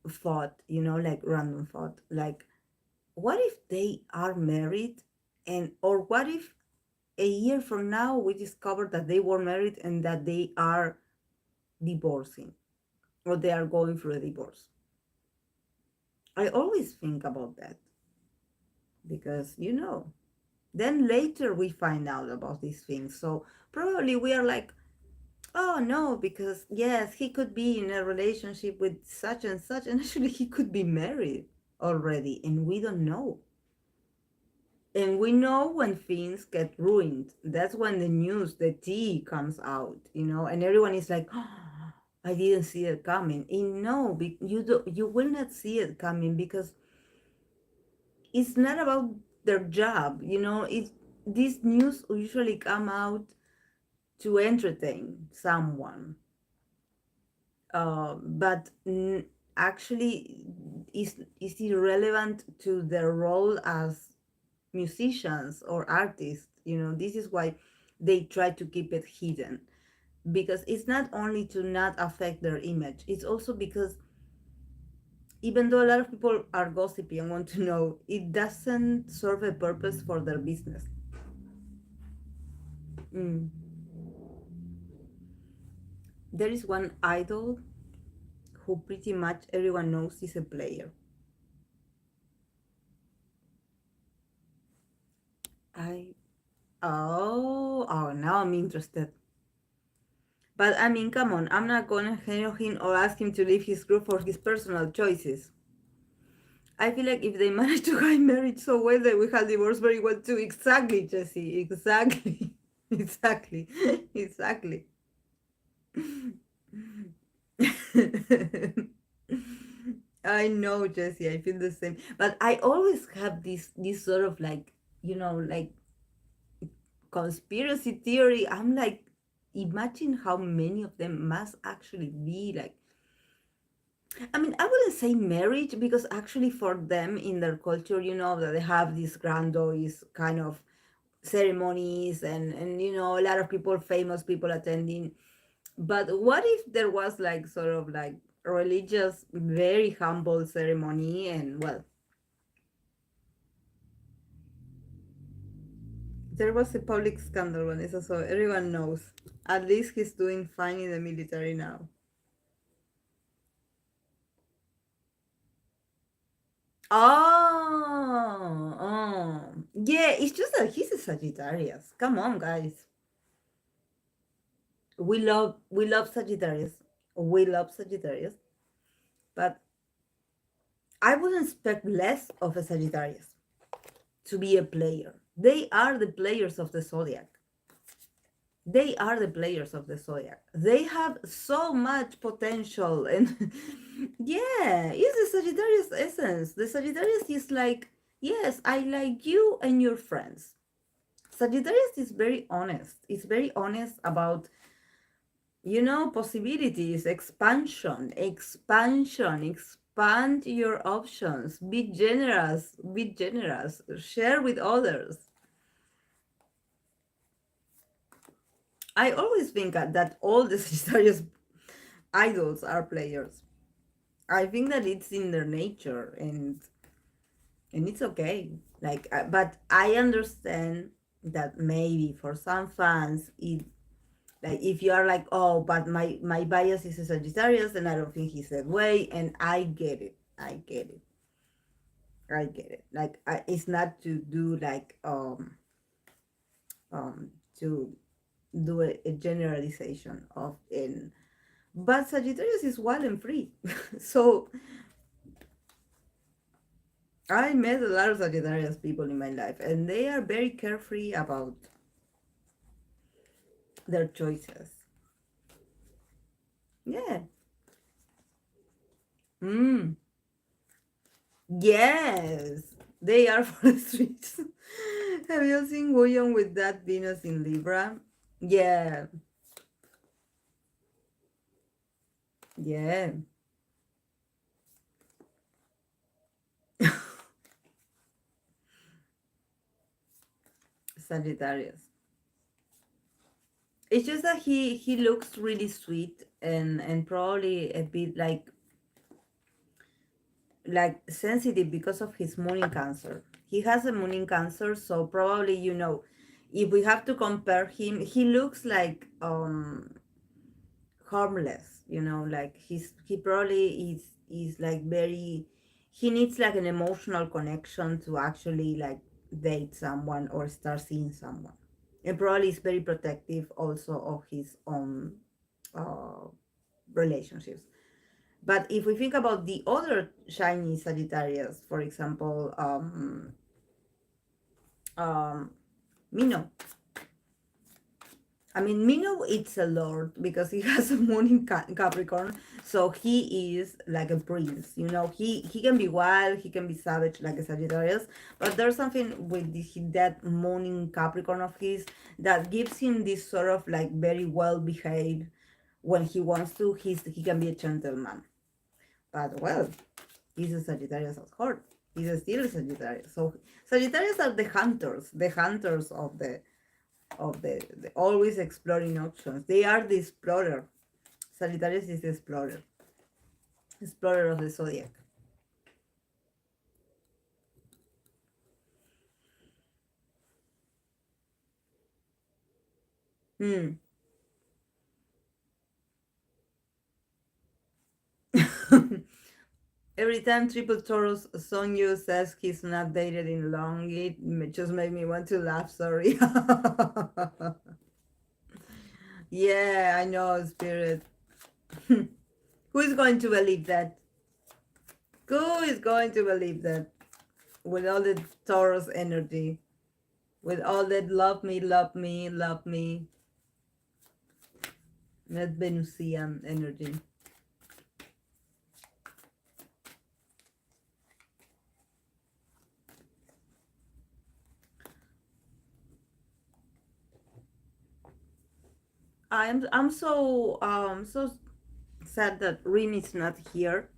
thought, like random thought, like, what if they are married, and or what if a year from now we discover that they were married and that they are divorcing or they are going through a divorce? I always think about that, because then later we find out about these things. So probably we are like, oh no, because yes, he could be in a relationship with such and such, and actually he could be married already, and we don't know. And we know when things get ruined. That's when the news, the tea comes out, and everyone is like, oh, I didn't see it coming. And no, you will not see it coming because it's not about their job. These news usually come out to entertain someone, but actually is irrelevant to their role as musicians or artists. This is why they try to keep it hidden, because it's not only to not affect their image, it's also because even though a lot of people are gossipy and want to know, it doesn't serve a purpose for their business. mm. There is one idol who pretty much everyone knows is a player. I oh now I'm interested. But I mean, come on, I'm not gonna hang him or ask him to leave his group for his personal choices. I feel like if they manage to get married so well, they will have divorced very well too. Exactly, Jesse. Exactly. Exactly. Exactly. I know, Jesse. I feel the same. But I always have this sort of like, like conspiracy theory. I'm like, imagine how many of them must actually be like. I mean, I wouldn't say marriage because actually for them in their culture, that they have these grandiose kind of ceremonies and a lot of people, famous people attending. But what if there was like sort of like religious, very humble ceremony, and well, there was a public scandal, Vanessa, so everyone knows. At least he's doing fine in the military now. Yeah, it's just that he's a Sagittarius. Come on, guys. We love Sagittarius. We love Sagittarius, but I wouldn't expect less of a Sagittarius to be a player. They are the players of the zodiac. They are the players of the zodiac. They have so much potential, and yeah, it's the Sagittarius essence. The Sagittarius is like, yes, I like you and your friends. Sagittarius is very honest. It's very honest about possibilities, expansion, expand your options, be generous, share with others. I always think that all the Sagittarius idols are players. I think that it's in their nature, and it's okay. Like, but I understand that maybe for some fans, it like if you are like, oh, but my bias is a Sagittarius, and I don't think he's that way, and I get it. I get it. I get it. Like, it's not to do like um to do a generalization of in, but Sagittarius is wild and free. So I met a lot of Sagittarius people in my life, and they are very carefree about their choices. Yeah. Mm. Yes. They are for the streets. Have you seen William with that Venus in Libra? Yeah. Yeah. Sagittarius. It's just that he looks really sweet and probably a bit like sensitive because of his moon in Cancer. He has a moon in Cancer, so probably if we have to compare him, he looks like harmless. Like he probably is like very. He needs like an emotional connection to actually like date someone or start seeing someone, and probably is very protective also of his own. relationships. But if we think about the other shiny Sagittarius, for example, um, Mino. I mean, Mino, it's a lord because he has a moon in Capricorn, so he is like a prince. You know, he can be wild, he can be savage like a Sagittarius, but there's something with that moon in Capricorn of his that gives him this sort of like very well behaved. When he wants to, he can be a gentleman. But well, he's a Sagittarius at heart. He's still a Sagittarius. So Sagittarius are the hunters of the always exploring options. They are the explorer. Sagittarius is the explorer of the zodiac. Hmm. Every time Triple Taurus Sonyu says he's not dated in long, it just made me want to laugh. Sorry. Yeah, I know, Spirit. Who is going to believe that? Who is going to believe that? With all the Taurus energy, with all that love me, love me, love me, that Venusian energy. I'm so sad that Rin is not here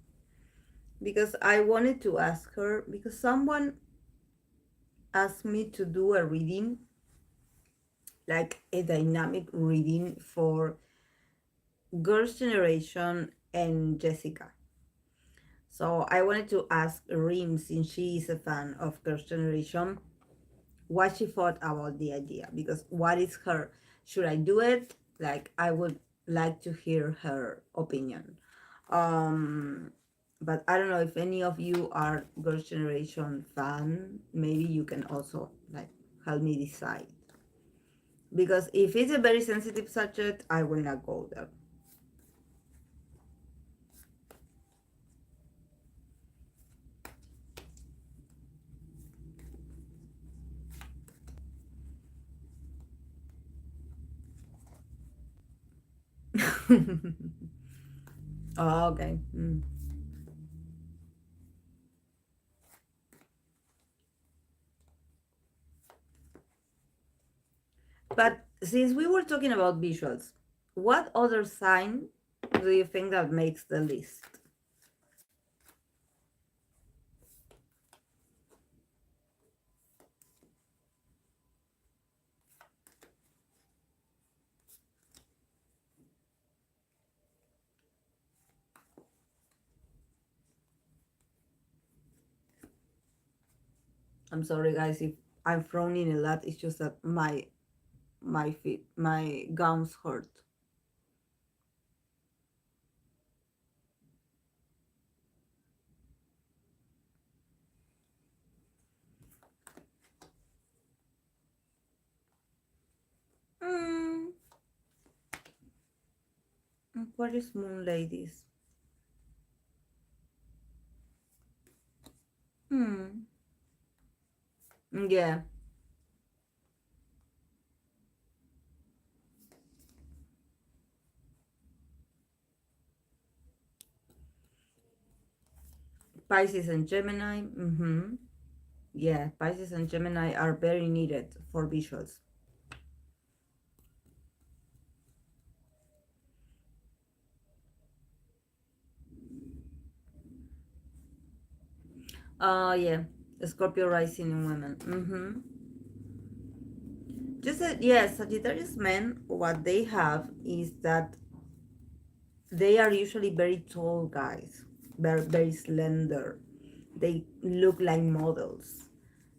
because I wanted to ask her because someone asked me to do a reading, like a dynamic reading for Girls' Generation and Jessica. So I wanted to ask Rim, since she is a fan of Girls' Generation, what she thought about the idea. Because what is her? Should I do it? Like, I would like to hear her opinion. Um, but I don't know if any of you are Girls' Generation fan. Maybe you can also like help me decide. Because if it's a very sensitive subject, I will not go there. Oh, okay. Mm. But since we were talking about visuals, what other sign do you think that makes the list? I'm sorry, guys, if I'm frowning a lot. It's just that my feet, my gums hurt. Mm, what is moon ladies? Hmm. Yeah, Pisces and Gemini. Mm-hmm. Yeah, Pisces and Gemini are very needed for visuals. Yeah, Scorpio rising in women. Mm-hmm. Just that, yeah, Sagittarius men, what they have is that they are usually very tall guys, very slender. They look like models.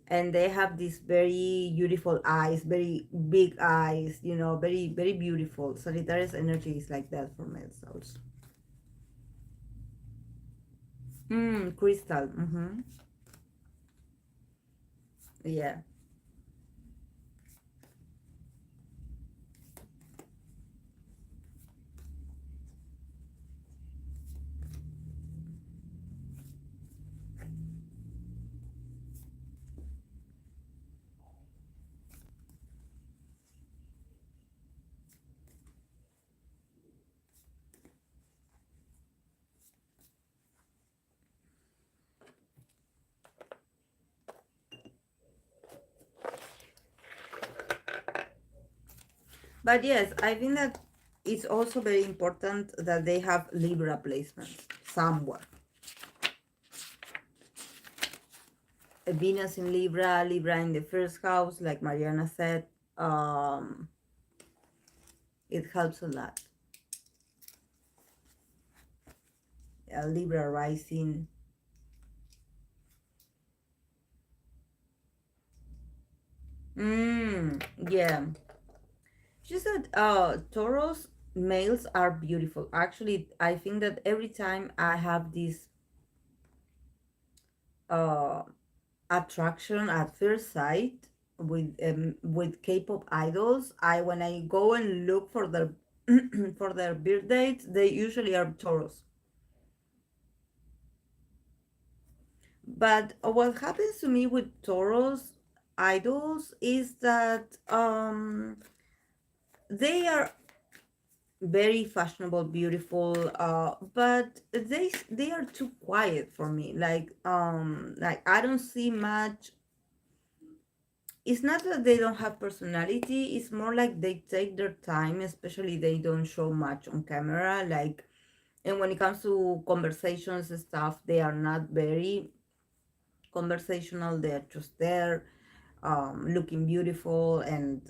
And they have these very beautiful eyes, very big eyes, very, very beautiful. Sagittarius energy is like that for males also. Crystal. Mm-hmm. Yeah. But yes, I think that it's also very important that they have Libra placements somewhere. A Venus in Libra, Libra in the first house, like Mariana said, um, it helps a lot. Libra rising. Yeah. She said, Taurus males are beautiful. Actually, I think that every time I have this uh, attraction at first sight with K-pop idols, I when I go and look for their for their birth dates, they usually are Taurus. But what happens to me with Taurus idols is that they are very fashionable, beautiful, but they are too quiet for me. Like I don't see much. It's not that they don't have personality, it's more like they take their time, especially they don't show much on camera. Like, and when it comes to conversations and stuff, they are not very conversational. They're just there, looking beautiful and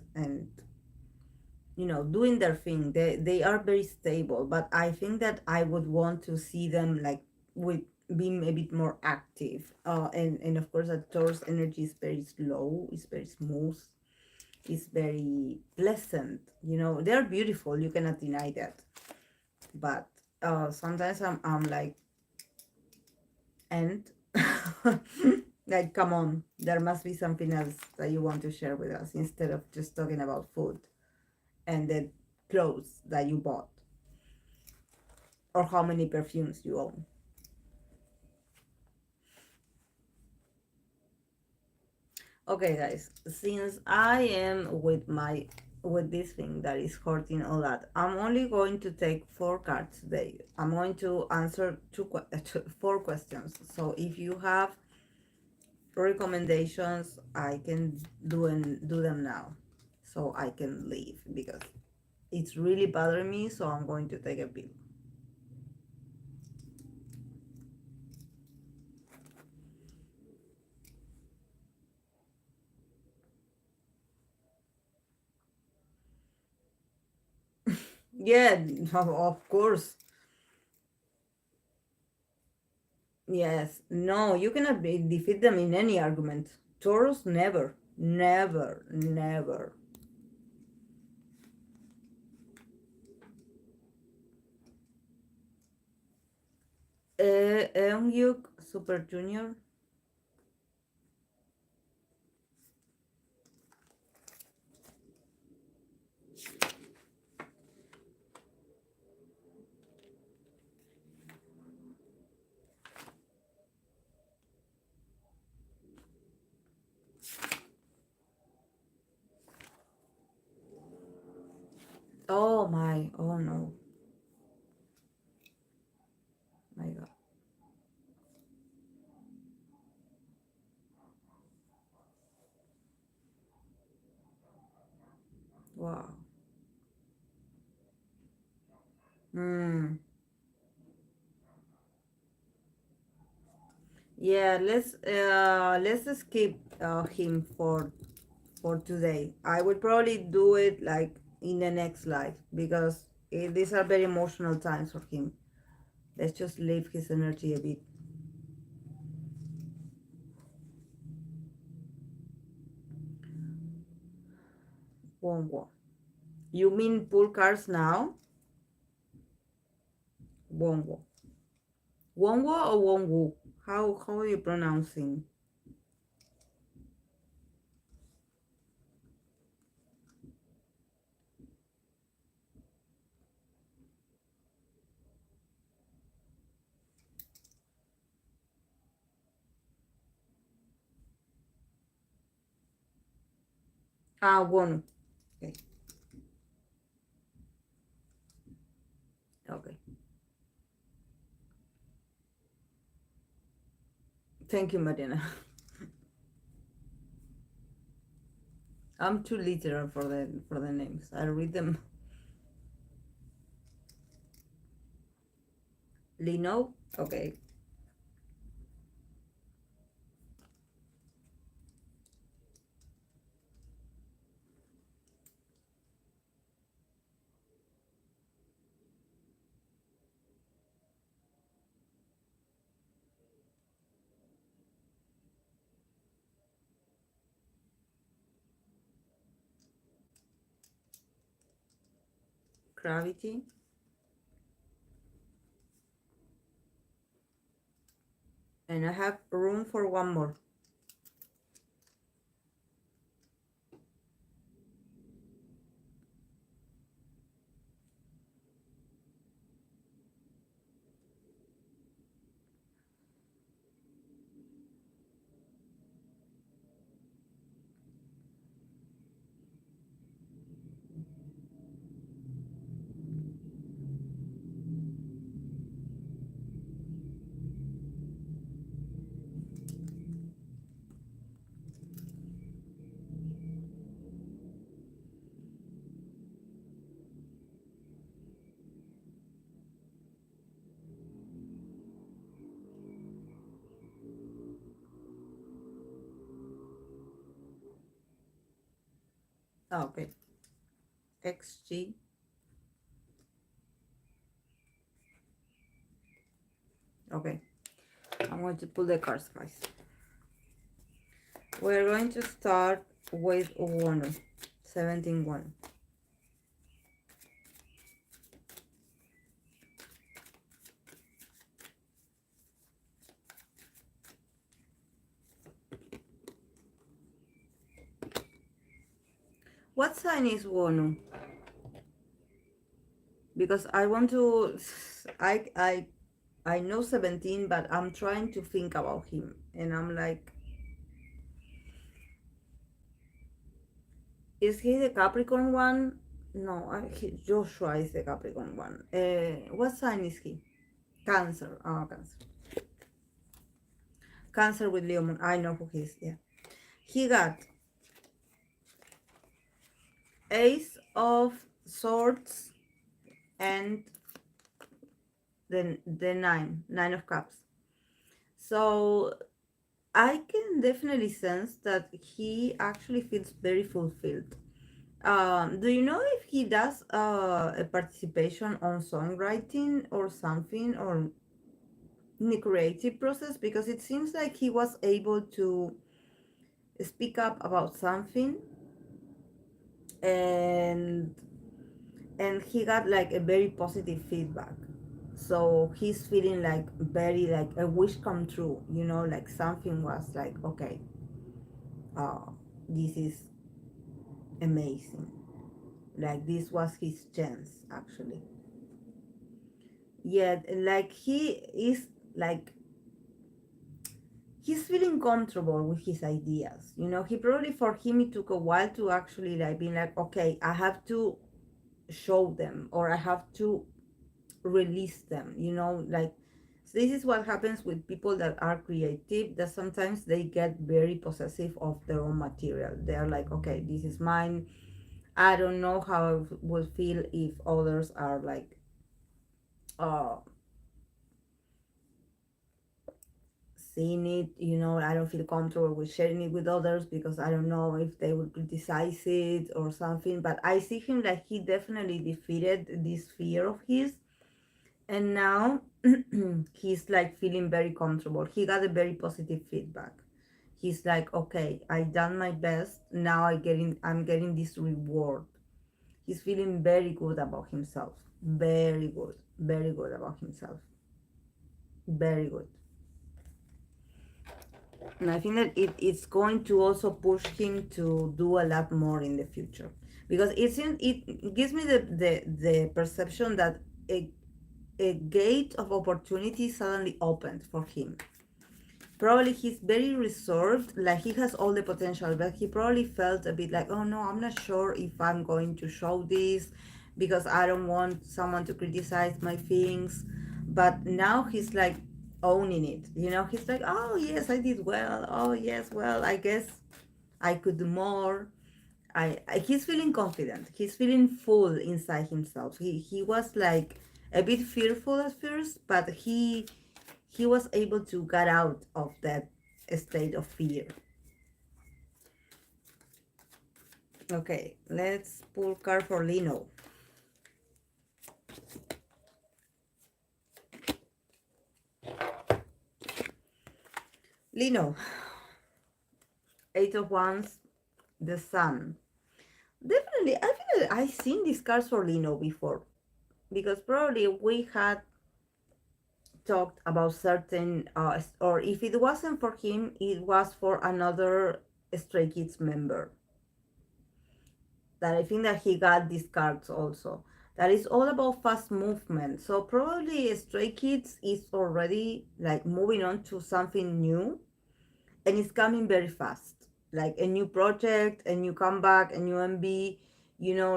doing their thing. They are very stable, but I think that I would want to see them like with being a bit more active. And of course, that Taurus energy is very slow, it's very smooth, it's very pleasant. They're beautiful, you cannot deny that. But sometimes I'm like, and like, come on, there must be something else that you want to share with us instead of just talking about food and the clothes that you bought or how many perfumes you own. Okay, guys, since I am with this thing that is hurting a lot, I'm only going to take 4 cards today. I'm going to answer four questions. So if you have recommendations, I can do them now, so I can leave because it's really bothering me. So I'm going to take a pill. Yeah, of course. Yes, no, you cannot defeat them in any argument. Taurus, never, never, never. Eungyuk Super Junior. Oh my, oh no, my God, wow. Hmm. Yeah, let's skip him for today. I would probably do it like in the next live because these are very emotional times for him. Let's just leave his energy a bit. Wongo. You mean pull cards now? Wongo. Wongo or Wongu? How are you pronouncing? Ah, Wonu. Okay. Okay. Thank you, Mariana. I'm too literal for the names. I read them. Lino. Okay. Gravity. And I have room for one more. Oh, okay. XG. Okay. I'm going to pull the cards, guys. We're going to start with one. 17 1. What sign is Wonu? Because I want to. I know 17, but I'm trying to think about him. And I'm like, is he the Capricorn one? No, Joshua is the Capricorn one. What sign is he? Cancer. Oh, Cancer. Cancer with Leo Moon. I know who he is. Yeah. He got Ace of Swords and the nine of Cups. So I can definitely sense that he actually feels very fulfilled. Do you know if he does a participation on songwriting or something, or in the creative process? Because it seems like he was able to speak up about something, and he got like a very positive feedback. So he's feeling like very like a wish come true, like something was like, okay, uh this is amazing. Like this was his chance actually. Yeah, like he is like he's feeling comfortable with his ideas. He probably, for him, it took a while to actually like being like, okay, I have to show them, or I have to release them. Like, so this is what happens with people that are creative, that sometimes they get very possessive of their own material. They're like, okay, this is mine. I don't know how I would feel if others are like uh seeing it. I don't feel comfortable with sharing it with others because I don't know if they will criticize it or something. But I see him like he definitely defeated this fear of his, and now he's like feeling very comfortable. He got a very positive feedback. He's like, okay, I done my best. Now I'm getting this reward. He's feeling very good about himself. Very good about himself. Very good. And I think that it's going to also push him to do a lot more in the future, because it gives me the perception that a gate of opportunity suddenly opened for him. Probably he's very reserved, like he has all the potential, but he probably felt a bit like, oh no, I'm not sure if I'm going to show this because I don't want someone to criticize my things. But now he's like owning it. He's like, oh yes, I did well. Oh yes, well, I guess I could do more. He's feeling confident. He's feeling full inside himself. He was like a bit fearful at first, but he was able to get out of that state of fear. Okay, let's pull card for Lino. Lino, Eight of Wands, the Sun. Definitely, I think that I've seen these cards for Lino before, because probably we had talked about certain, or if it wasn't for him, it was for another Stray Kids member. That I think that he got these cards also. That is all about fast movement. So probably Stray Kids is already like moving on to something new, and it's coming very fast. Like a new project, a new comeback, a new MB,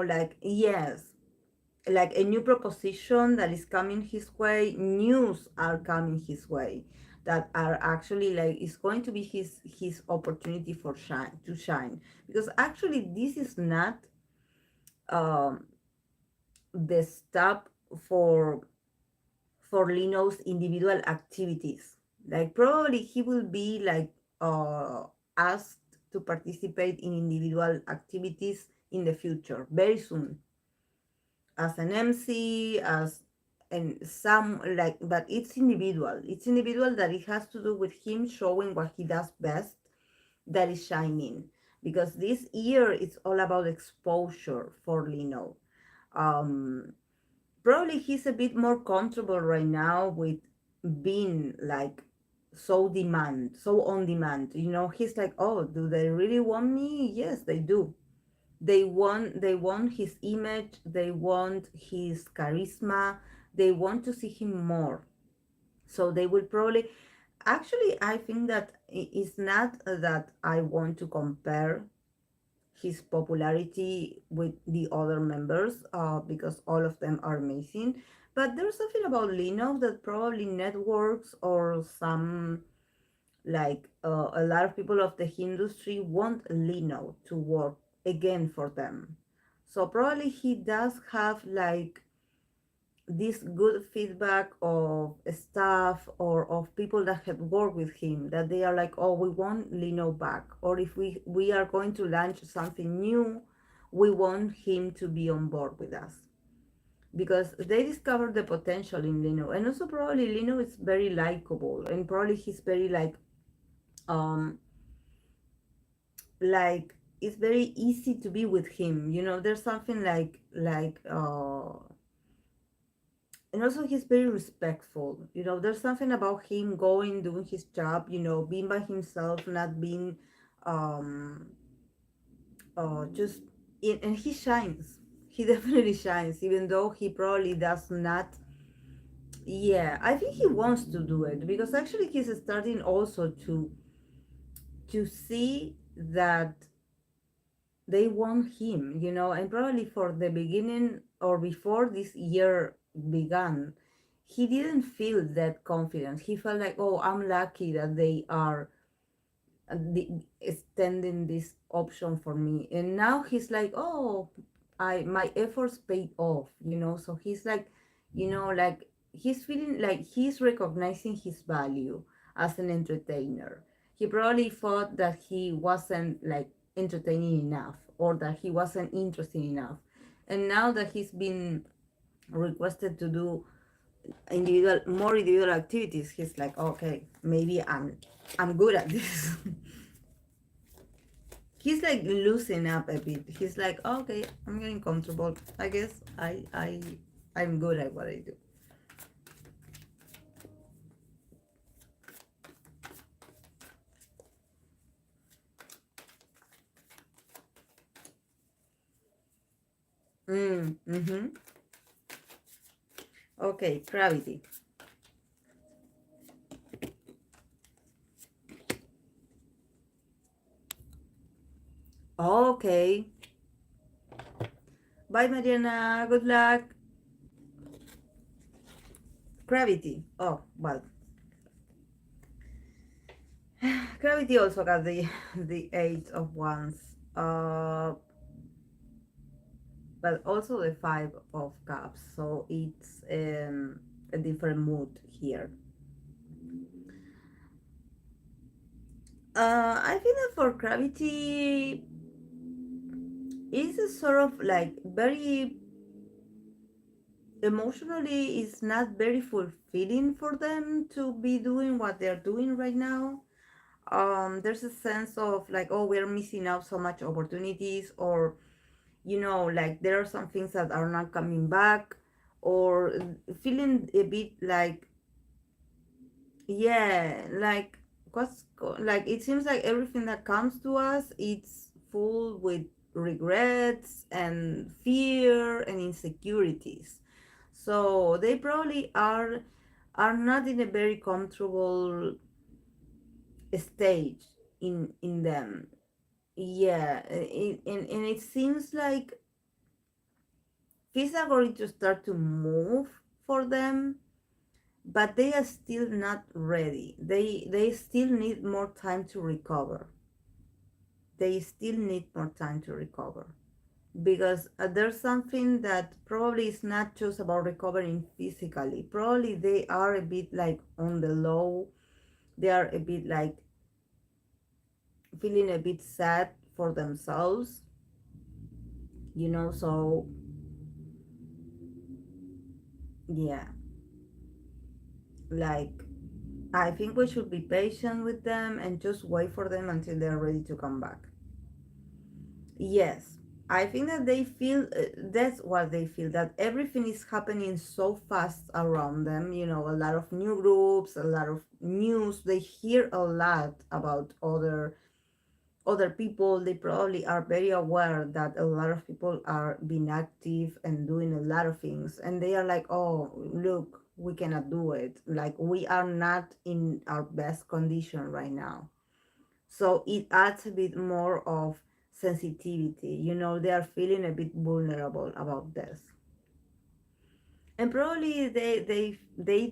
like yes, like a new proposition that is coming his way, news are coming his way that are actually like it's going to be his opportunity for shine, because actually this is not um the stop for Lino's individual activities. Like probably he will be like asked to participate in individual activities in the future very soon, as an MC, as and some like, but it's individual. It's individual that it has to do with him showing what he does best, that is shining. Because this year it's all about exposure for Lino. Um, Probably he's a bit more comfortable right now with being like so on demand. He's like, oh, do they really want me? Yes, they do. They want his image, they want his charisma, they want to see him more. So they will probably, actually, I think that it's not that I want to compare his popularity with the other members, because all of them are amazing. But there's something about Lino that probably networks or some, like a lot of people of the industry want Lino to work again for them. So probably he does have like this good feedback of staff or of people that have worked with him, that they are like, oh, we want Lino back, or if we are going to launch something new, we want him to be on board with us, because they discovered the potential in Lino. And also probably Lino is very likable, and probably he's very um like it's very easy to be with him. There's something and also he's very respectful. There's something about him going, doing his job, being by himself, not being um just and he shines. He definitely shines, even though he probably does not. Yeah, I think he wants to do it, because actually he's starting also to see that they want him, and probably for the beginning or before this year began, he didn't feel that confidence. He felt like, oh, I'm lucky that they are extending this option for me. And now he's like, oh, my efforts paid off, so he's like, like he's feeling like he's recognizing his value as an entertainer. He probably thought that he wasn't like entertaining enough, or that he wasn't interesting enough, and now that he's been requested to do more individual activities, he's like, okay, maybe I'm good at this. He's like loosening up a bit. He's like, okay, I'm getting comfortable. I guess I'm good at what I do. Mm-hmm. Okay, gravity. Okay. Bye, Mariana. Good luck. Gravity. Oh, well. Gravity also got the Eight of Wands. but also the Five of Cups. So it's a different mood here. I think that for Gravity, it's a sort of like very emotionally, it's not very fulfilling for them to be doing what they're doing right now. There's a sense of like, oh, we're missing out so much opportunities, or like there are some things that are not coming back, or feeling a bit like, yeah, like like it seems like everything that comes to us, it's full with regrets and fear and insecurities. So they probably are not in a very comfortable stage in them. Yeah, and it seems like things are going to start to move for them, but they are still not ready. They still need more time to recover. They still need more time to recover, because there's something that probably is not just about recovering physically. Probably they are a bit like on the low. They are a bit like feeling a bit sad for themselves, so yeah, like I think we should be patient with them and just wait for them until they're ready to come back. Yes, I think that they feel, that's what they feel, that everything is happening so fast around them. A lot of new groups, a lot of news. They hear a lot about other people. They probably are very aware that a lot of people are being active and doing a lot of things, and they are like, oh, look, we cannot do it. Like, we are not in our best condition right now. So it adds a bit more of sensitivity. They are feeling a bit vulnerable about this, and probably they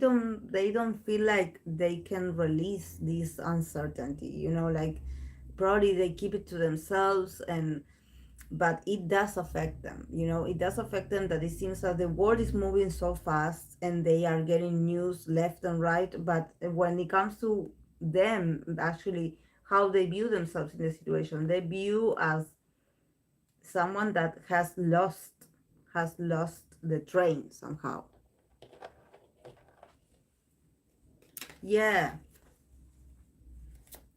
don't feel like they can release this uncertainty. Like, probably they keep it to themselves, and but it does affect them. It does affect them, that it seems that the world is moving so fast and they are getting news left and right, but when it comes to them, actually, how they view themselves in the situation, they view as someone that has lost the train somehow. Yeah,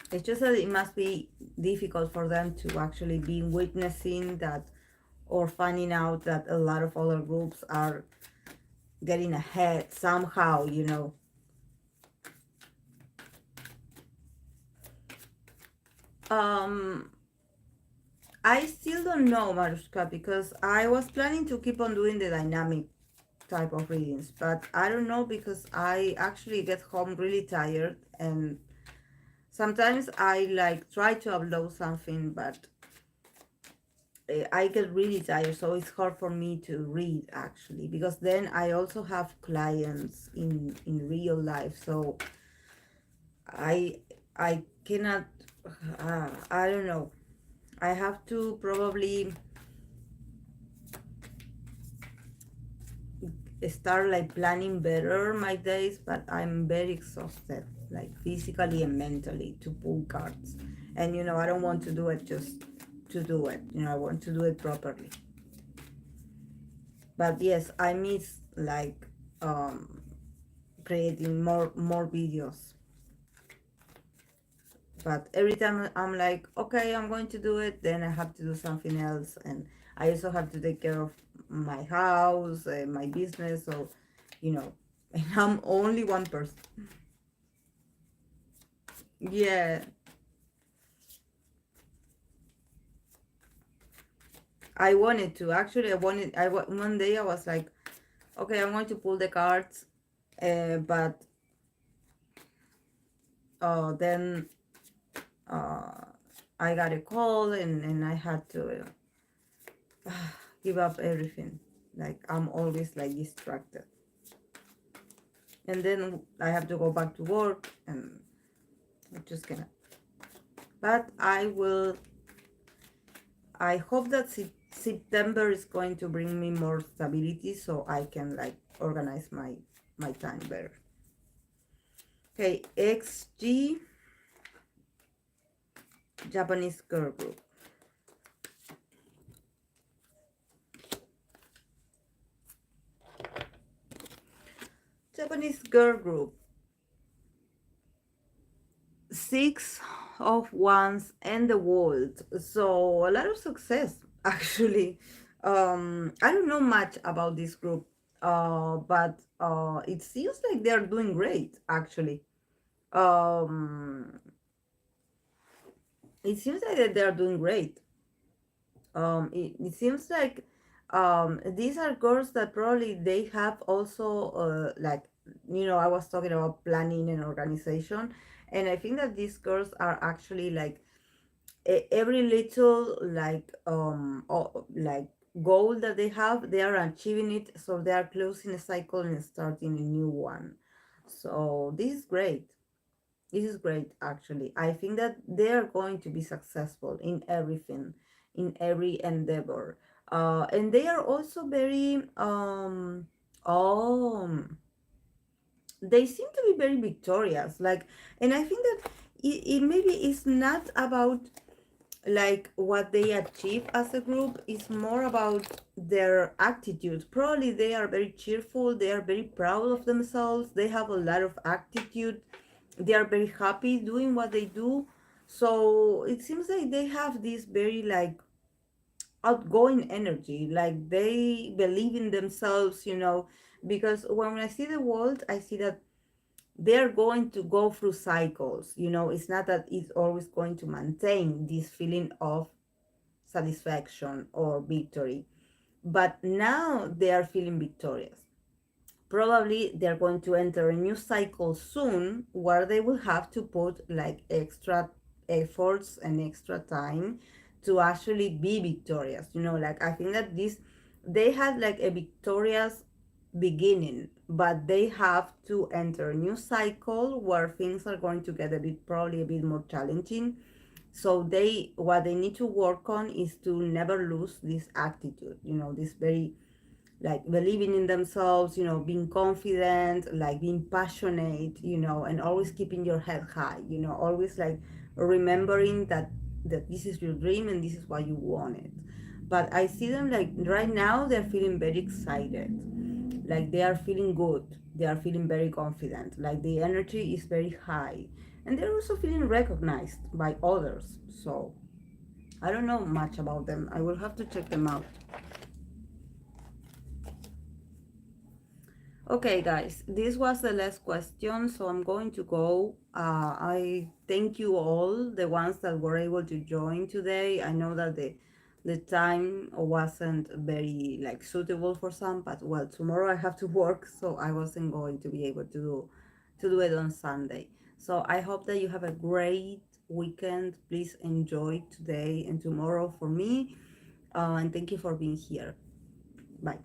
it's just that it must be difficult for them to actually be witnessing that, or finding out that a lot of other groups are getting ahead somehow. um I still don't know, Marushka, because I was planning to keep on doing the dynamic type of readings, but I don't know, because I actually get home really tired, and sometimes I like try to upload something, but I get really tired, so it's hard for me to read, actually, because then I also have clients in real life, so I I cannot. I don't know. I have to probably start like planning better my days, but I'm very exhausted, like physically and mentally, to pull cards. And I don't want to do it just to do it. I want to do it properly. But yes, I miss like creating more videos. But every time I'm like, okay, I'm going to do it, then I have to do something else, and I also have to take care of my house, my business, so you know and I'm only one person. Yeah, I wanted to, actually. One day I was like, okay, I'm going to pull the cards, but then uh I got a call, and I had to give up everything. Like, I'm always like distracted, and then I have to go back to work, and I just cannot. But I will. I hope that September is going to bring me more stability, so I can like organize my time better. Okay, XG, Japanese girl group. Japanese girl group. Six of Wands and the World. So a lot of success actually. I don't know much about this group, but it seems like they're doing great actually. Um, it seems like that they're doing great. It seems like these are girls that probably they have also like, I was talking about planning and organization, and I think that these girls are actually like every little like goal that they have, they are achieving it, so they are closing a cycle and starting a new one. So this is great. This is great, actually. I think that they are going to be successful in everything, in every endeavor. And they are also very, um, they seem to be very victorious. Like, and I think that it maybe is not about like what they achieve as a group, is more about their attitude. Probably they are very cheerful, they are very proud of themselves, they have a lot of attitude, they are very happy doing what they do. So it seems like they have this very like outgoing energy, like they believe in themselves, because when I see the world, I see that they're going to go through cycles. It's not that it's always going to maintain this feeling of satisfaction or victory, but now they are feeling victorious. Probably they're going to enter a new cycle soon where they will have to put like extra efforts and extra time to actually be victorious. Like I think that this, they had like a victorious beginning, but they have to enter a new cycle where things are going to get a bit, probably a bit more challenging. So what they need to work on is to never lose this attitude, this very like believing in themselves, being confident, like being passionate, and always keeping your head high, always like remembering that this is your dream and this is why you want it. But I see them like right now they're feeling very excited, like they are feeling good, they are feeling very confident, like the energy is very high, and they're also feeling recognized by others. So I don't know much about them, I will have to check them out. Okay, guys, this was the last question, so I'm going to go. I thank you all, the ones that were able to join today. I know that the time wasn't very like suitable for some, but well, tomorrow I have to work, so I wasn't going to be able to do it on Sunday. So I hope that you have a great weekend. Please enjoy today and tomorrow for me, and thank you for being here. Bye.